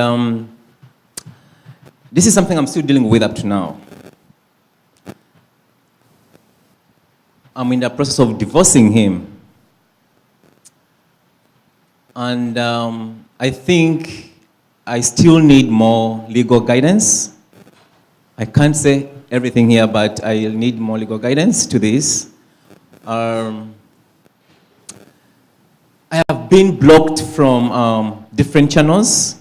this is something I'm still dealing with up to now. I'm in the process of divorcing him. And I think I still need more legal guidance. I can't say everything here, but I need more legal guidance to this. I have been blocked from different channels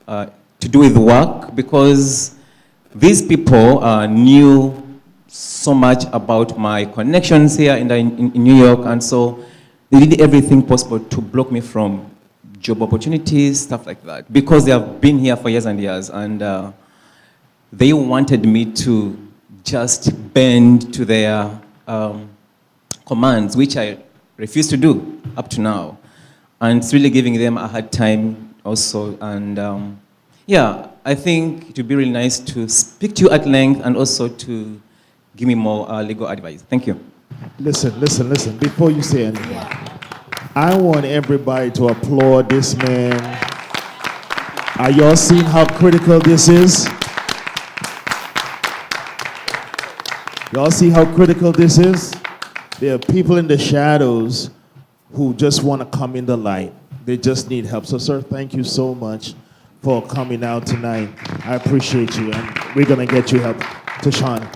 to do with work because these people knew so much about my connections here in New York, and so they did everything possible to block me from job opportunities, stuff like that, because they have been here for years and years, and they wanted me to just bend to their commands, which I refuse to do up to now. And it's really giving them a hard time also. And yeah, I think it would be really nice to speak to you at length and also to give me more legal advice. Thank you. Listen. Before you say anything, I want everybody to applaud this man. Are y'all seeing how critical this is? Y'all see how critical this is? There are people in the shadows who just want to come in the light. They just need help. So, sir, thank you so much for coming out tonight. I appreciate you, and we're going to get you help. Tashawn.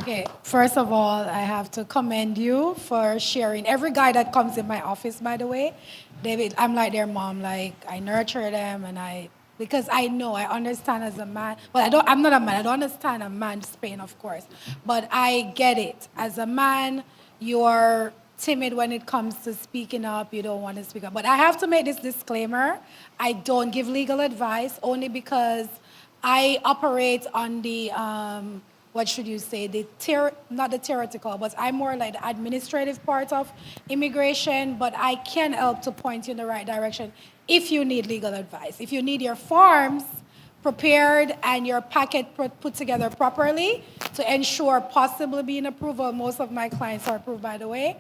Okay, first of all, I have to commend you for sharing. Every guy that comes in my office, by the way, David, I'm like their mom. Like, I nurture them, and because I know, I understand as a man. Well, I'm not a man. I don't understand a man's pain, of course. But I get it. As a man, you're timid when it comes to speaking up. You don't want to speak up. But I have to make this disclaimer. I don't give legal advice only because I operate on the, what should you say, not the theoretical, but I'm more like the administrative part of immigration, but I can help to point you in the right direction if you need legal advice. If you need your forms prepared and your packet put together properly to ensure possibly being approval. Most of my clients are approved, by the way.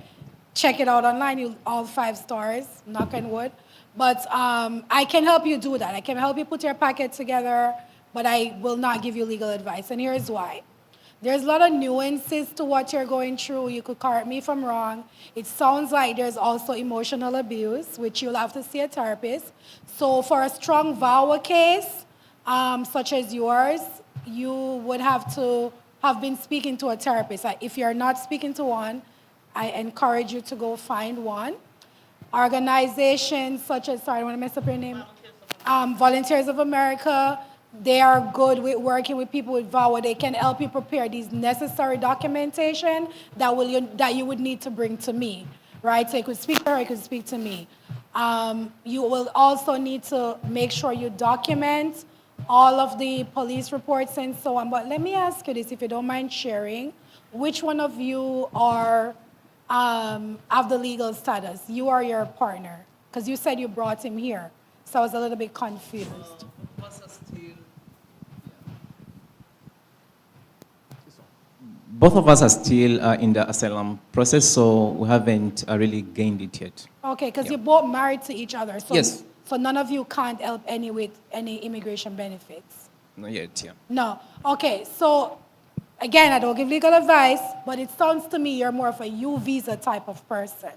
Check it out online, all 5 stars, knock on wood. But I can help you do that. I can help you put your packet together, but I will not give you legal advice. And here's why. There's a lot of nuances to what you're going through. You could correct me if I'm wrong. It sounds like there's also emotional abuse, which you'll have to see a therapist. So for a strong VAWA case, such as yours, you would have to have been speaking to a therapist. If you're not speaking to one, I encourage you to go find one. Organizations such as, sorry, I want to mess up your name. Volunteers of America, they are good with working with people with VAWA. They can help you prepare these necessary documentation that you would need to bring to me, right? So you could speak to her, you could speak to me. You will also need to make sure you document all of the police reports and so on. But let me ask you this, if you don't mind sharing, which one of you are have the legal status? You or your partner? Because you said you brought him here. So I was a little bit confused. Both of us are still in the asylum process, so we haven't really gained it yet. Okay, because you're both married to each other. So, yes. So none of you can't help any with any immigration benefits? Not yet, yeah. No. Okay, so again, I don't give legal advice, but it sounds to me you're more of a U visa type of person,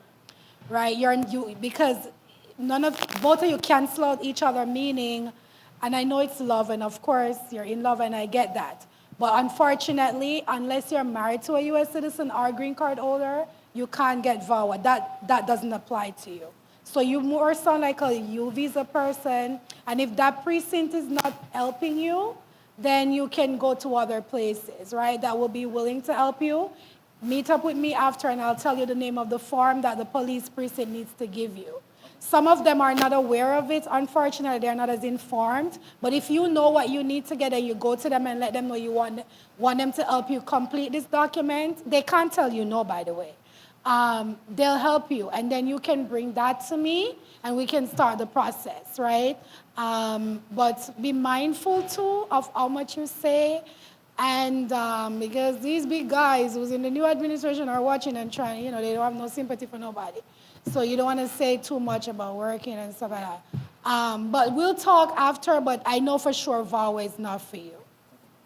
right? Because both of you cancel out each other, meaning, and I know it's love, and of course you're in love, and I get that. But unfortunately, unless you're married to a U.S. citizen or green card holder, you can't get VAWA. That doesn't apply to you. So you more sound like a U visa person, and if that precinct is not helping you, then you can go to other places, right, that will be willing to help you. Meet up with me after, and I'll tell you the name of the form that the police precinct needs to give you. Some of them are not aware of it. Unfortunately, they're not as informed. But if you know what you need to get and you go to them and let them know you want them to help you complete this document, they can't tell you no, by the way. They'll help you, and then you can bring that to me, and we can start the process, right? But be mindful, too, of how much you say, and because these big guys who's in the new administration are watching and trying, they don't have no sympathy for nobody. So you don't want to say too much about working and stuff like that. But we'll talk after, but I know for sure VAWA is not for you.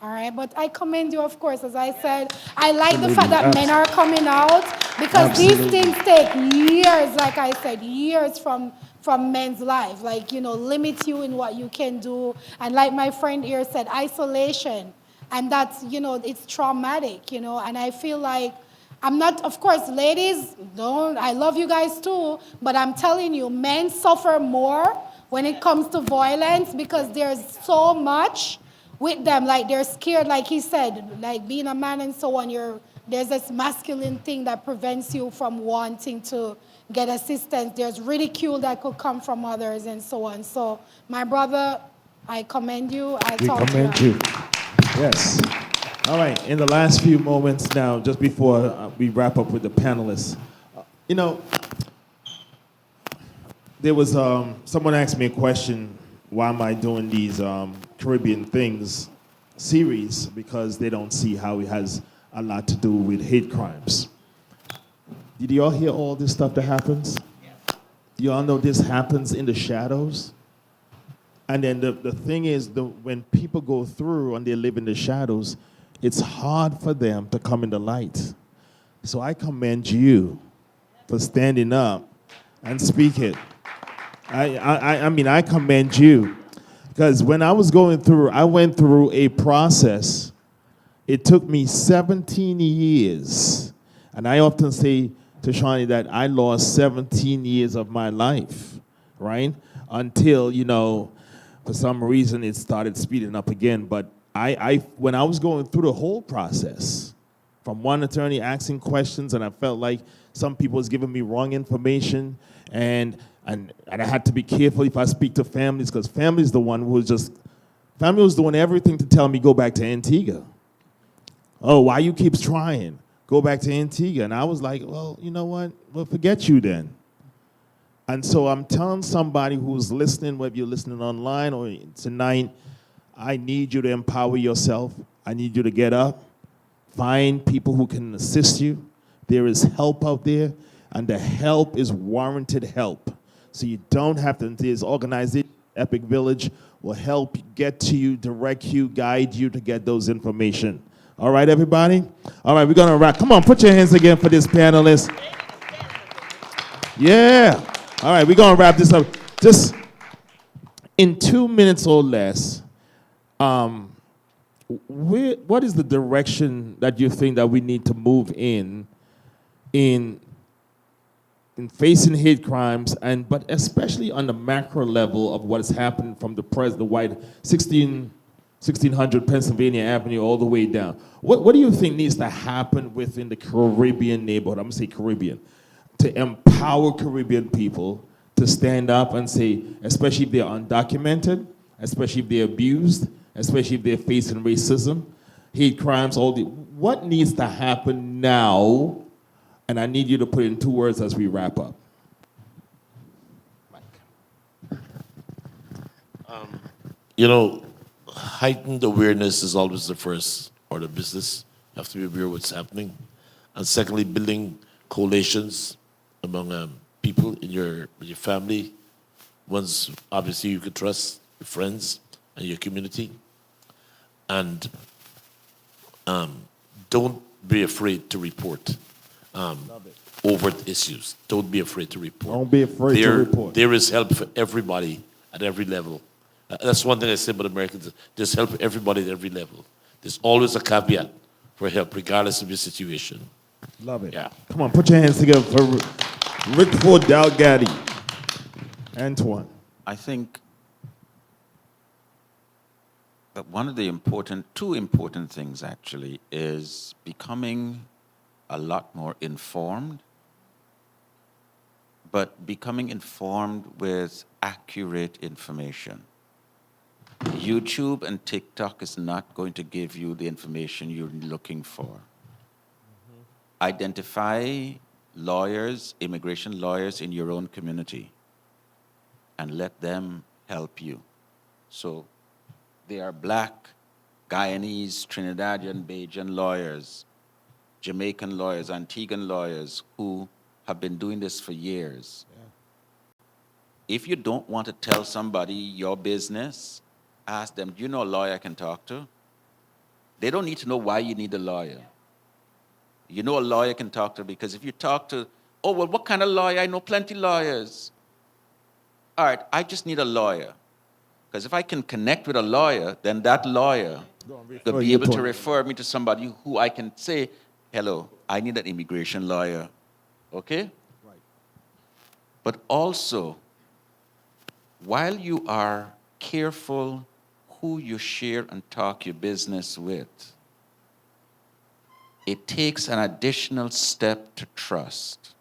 All right, but I commend you, of course. As I said, I like the fact that men are coming out because these things take years, like I said, years from from men's life, like, limit you in what you can do. And like my friend here said, isolation. And that's, it's traumatic, and I feel like I'm not, of course, ladies, don't, I love you guys too, but I'm telling you, men suffer more when it comes to violence because there's so much with them. Like, they're scared, like he said, like being a man and so on, there's this masculine thing that prevents you from wanting to get assistance. There's ridicule that could come from others and so on. So, my brother, I commend you. I'll We talk commend to you. you. Yes. All right, in the last few moments now, just before we wrap up with the panelists, there was someone asked me a question, why am I doing these Caribbean things series? Because they don't see how it has a lot to do with hate crimes. Did y'all hear all this stuff that happens? Y'all know this happens in the shadows? And then the thing is, when people go through and they live in the shadows, it's hard for them to come in the light. So I commend you for standing up and speak it. I commend you. Because when I was going through, I went through a process. It took me 17 years. And I often say to Shawnee that I lost 17 years of my life, right? Until, for some reason it started speeding up again. But when I was going through the whole process, from one attorney asking questions, and I felt like some people was giving me wrong information, and I had to be careful if I speak to families, because family was doing everything to tell me go back to Antigua. Oh, why you keep trying? Go back to Antigua. And I was like, well, you know what? Well, forget you then. And so I'm telling somebody who's listening, whether you're listening online or tonight, I need you to empower yourself. I need you to get up, find people who can assist you. There is help out there, and the help is warranted help. So you don't have to, there's organization, Epic Village will help get to you, direct you, guide you to get those information. All right, everybody? All right, we're going to wrap. Come on, put your hands again for this panelist. Yeah. All right, we're going to wrap this up. Just in 2 minutes or less, what is the direction that you think that we need to move in facing hate crimes, but especially on the macro level of what has happened from the white 1600 Pennsylvania Avenue all the way down? What do you think needs to happen within the Caribbean neighborhood? I'm going to say Caribbean, to empower Caribbean people to stand up and say, especially if they're undocumented, especially if they're abused, especially if they're facing racism, hate crimes, what needs to happen now? And I need you to put it in 2 words as we wrap up. Heightened awareness is always the first order of business. You have to be aware of what's happening. And secondly, building coalitions among people in your family, ones obviously you can trust, your friends and your community. And don't be afraid to report overt issues. Don't be afraid to report. Don't be afraid to report. There is help for everybody at every level. That's one thing I say about Americans. There's help for everybody at every level. There's always a caveat for help, regardless of your situation. Love it. Yeah. Come on, put your hands together for Rick Ford Dalgatti. Antoine. I think that one of the two important things actually is becoming a lot more informed, but becoming informed with accurate information. YouTube and TikTok is not going to give you the information you're looking for. Identify lawyers, immigration lawyers in your own community, and let them help you. So they are Black, Guyanese, Trinidadian, Bajan lawyers, Jamaican lawyers, Antiguan lawyers who have been doing this for years. Yeah. If you don't want to tell somebody your business, ask them, do you know a lawyer I can talk to? They don't need to know why you need a lawyer. You know a lawyer can talk to, because if you talk to, oh, well, what kind of lawyer? I know plenty lawyers. all right, I just need a lawyer. Because if I can connect with a lawyer, then that lawyer could be able to refer me to somebody who I can say, hello, I need an immigration lawyer. Okay? Right. But also, while you are careful who you share and talk your business with, it takes an additional step to trust.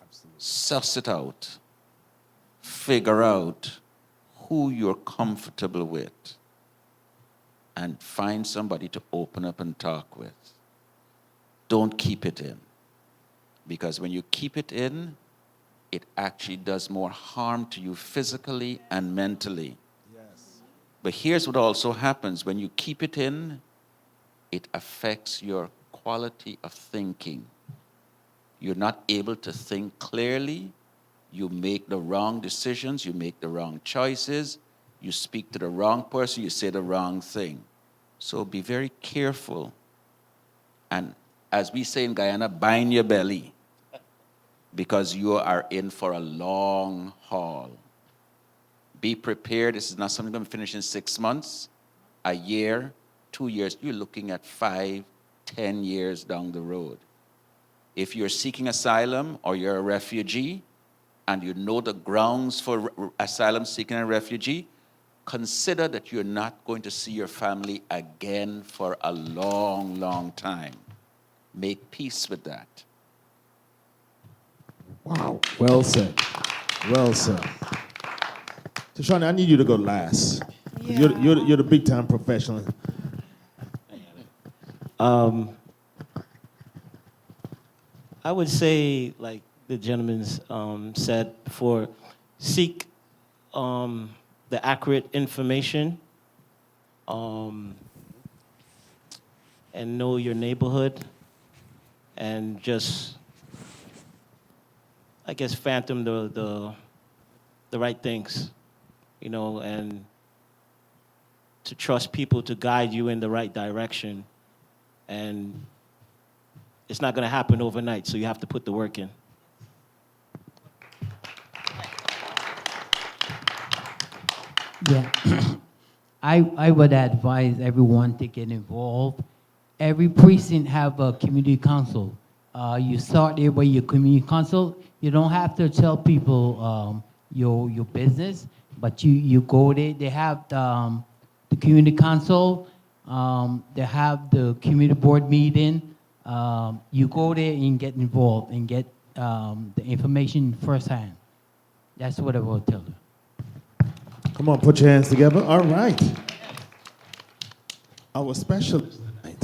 Absolutely. Suss it out. Figure out who you're comfortable with and find somebody to open up and talk with. Don't keep it in. Because when you keep it in, it actually does more harm to you physically and mentally. Yes. But here's what also happens when you keep it in, it affects your quality of thinking. You're not able to think clearly. You make the wrong decisions. You make the wrong choices. You speak to the wrong person. You say the wrong thing. So be very careful. And as we say in Guyana, bind your belly, because you are in for a long haul. Be prepared. This is not something going to finish in 6 months, a year, 2 years. You're looking at 5, 10 years down the road. If you're seeking asylum or you're a refugee and you know the grounds for asylum seeking and refugee, consider that you're not going to see your family again for a long, long time. Make peace with that. Wow. Well said. Well said. Tashani, I need you to go last. You're the big time professional. I would say, like the gentleman's said before, seek the accurate information and know your neighborhood, and just, I guess, phantom the right things, you know, and to trust people to guide you in the right direction. And it's not going to happen overnight, so you have to put the work in. Yeah. I would advise everyone to get involved. Every precinct have a community council. You start there with your community council. You don't have to tell people your business, but you go there. They have the community council. They have the community board meeting. You go there and get involved and get the information firsthand. That's what I will tell you. Come on, put your hands together. All right. Our specialist tonight.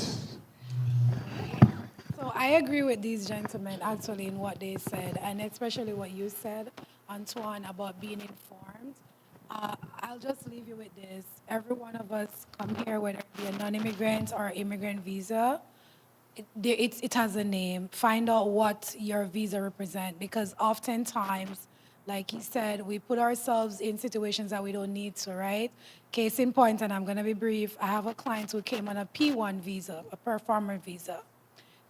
So I agree with these gentlemen actually in what they said, and especially what you said, Antoine, about being informed. I'll just leave you with this. Every one of us come here, whether it be a non-immigrant or immigrant visa, it has a name. Find out what your visa represents, because oftentimes, like he said, we put ourselves in situations that we don't need to, right? Case in point, and I'm going to be brief, I have a client who came on a P1 visa, a performer visa.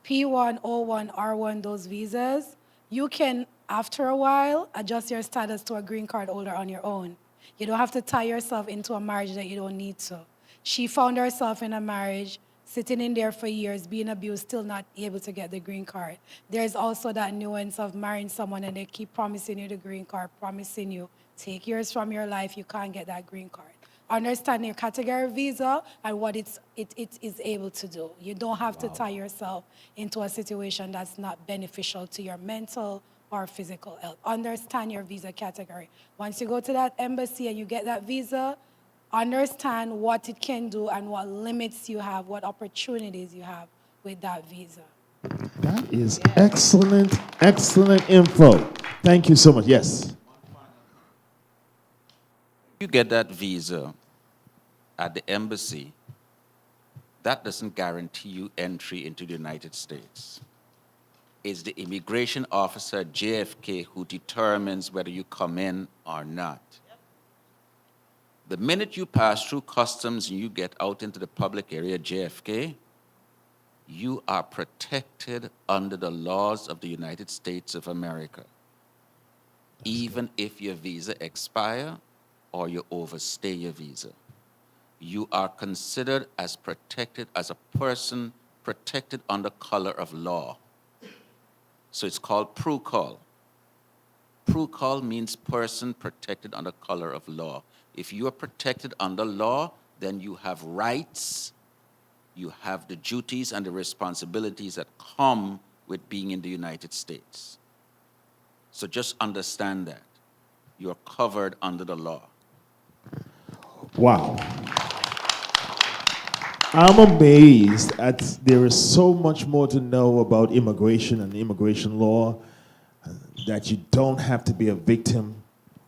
P1, O1, R1, those visas, you can, after a while, adjust your status to a green card holder on your own. You don't have to tie yourself into a marriage that you don't need to. She found herself in a marriage, sitting in there for years, being abused, still not able to get the green card. There's also that nuance of marrying someone and they keep promising you the green card, promising you, take years from your life, you can't get that green card. Understand your category visa and what it is able to do. You don't have to tie yourself into a situation that's not beneficial to your mental or physical health. Understand your visa category. Once you go to that embassy and you get that visa, understand what it can do and what limits you have, what opportunities you have with that visa. That is excellent, excellent info. Thank you so much. Yes. You get that visa at the embassy, that doesn't guarantee you entry into the United States. It's the immigration officer at JFK who determines whether you come in or not. The minute you pass through customs and you get out into the public area, JFK, you are protected under the laws of the United States of America. even if your visa expire or you overstay your visa. You are considered as protected, as a person protected under color of law. So it's called PRUCOL. PRUCOL means person protected under color of law. If you are protected under law, then you have rights, you have the duties and the responsibilities that come with being in the United States. So just understand that. You're covered under the law. Wow. I'm amazed at there is so much more to know about immigration and immigration law that you don't have to be a victim,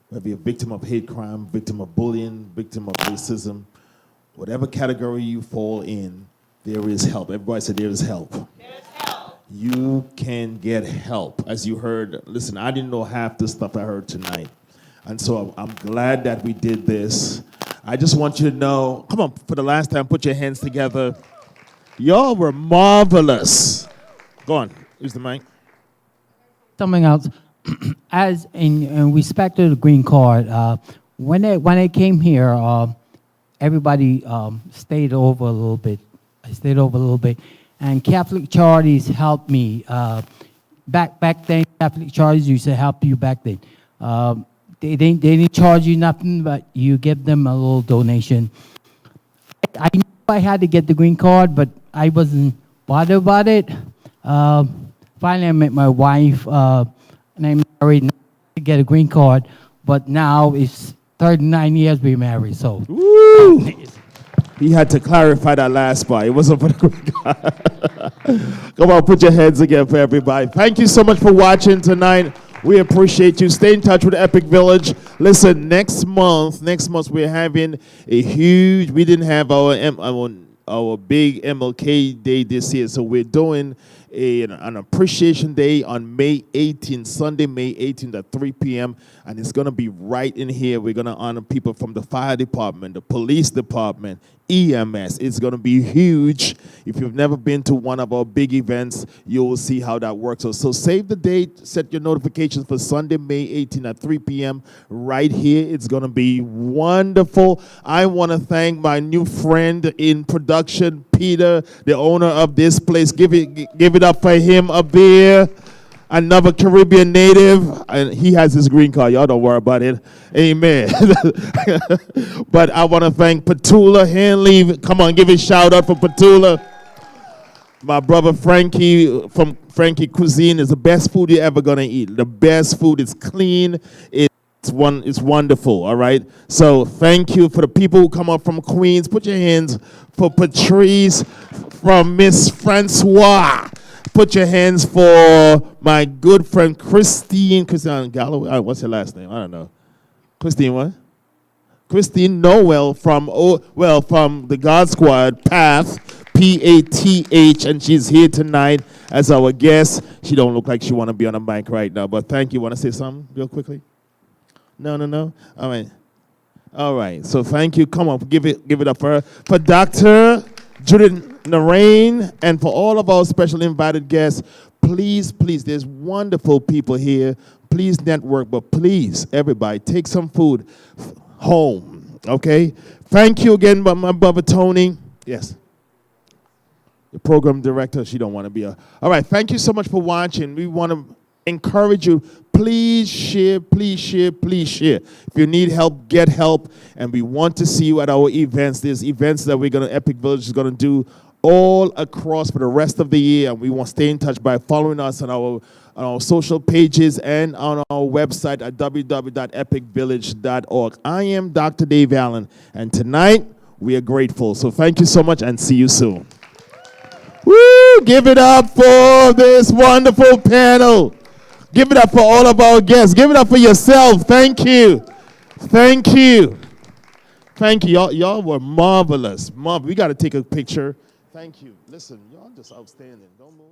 whether be a victim of hate crime, victim of bullying, victim of racism, whatever category you fall in, there is help. Everybody said there is help. There's help. You can get help. As you heard, listen, I didn't know half the stuff I heard tonight. And so I'm glad that we did this. I just want you to know, come on, for the last time, put your hands together. Y'all were marvelous. Go on, use the mic. Something else, as in respect to the green card, when I came here, everybody stayed over a little bit. I stayed over a little bit, and Catholic Charities helped me. Back then, Catholic Charities used to help you back then. They didn't charge you nothing, but you give them a little donation. I knew I had to get the green card, but I wasn't bothered about it. Finally, I met my wife, and I'm married to get a green card, but now it's 39 years we married, so. Woo! He had to clarify that last part. It wasn't for the green card. Come on, put your hands again for everybody. Thank you so much for watching tonight. We appreciate you. Stay in touch with Epic Village. Listen, next month we're having a huge, we didn't have our big MLK day this year, so we're doing an appreciation day on May 18th, Sunday, May 18th at 3 p.m., and it's going to be right in here. We're going to honor people from the fire department, the police department, EMS. It's going to be huge. If you've never been to one of our big events, you will see how that works. So save the date, set your notifications for Sunday, May 18th at 3 p.m. right here. It's going to be wonderful. I want to thank my new friend in production, Peter, the owner of this place. Give it up for him up there. Another Caribbean native, and he has his green card. Y'all don't worry about it. Amen. But I want to thank Petula Hanley. Come on, give a shout out for Petula. My brother Frankie from Frankie Cuisine is the best food you're ever going to eat. The best food. It's clean. It's wonderful, all right? So thank you for the people who come up from Queens. Put your hands for Patrice, from Miss Francois. Put your hands for my good friend Christine Galloway. What's her last name? I don't know. Christine what? Christine Noel from the God Squad, Path, P-A-T-H, and she's here tonight as our guest. She don't look like she want to be on a mic right now, but thank you. Want to say something real quickly? No? All right. So thank you. Come on, give it up for her. For Dr. Judith Narain, and for all of our special invited guests, please, there's wonderful people here. Please network, but please, everybody, take some food home, okay? Thank you again, my brother Tony. Yes. The program director, she don't want to be a... All right, thank you so much for watching. We want to encourage you. Please share. If you need help, get help. And we want to see you at our events. There's events that Epic Village is going to do all across for the rest of the year. And we want to stay in touch by following us on our social pages and on our website at www.epicvillage.org. I am Dr. Dave Allen, and tonight we are grateful. So thank you so much, and see you soon. Woo! Give it up for this wonderful panel. Give it up for all of our guests. Give it up for yourself. Thank you. Y'all were marvelous. We got to take a picture. Thank you. Listen, y'all just outstanding. Don't move.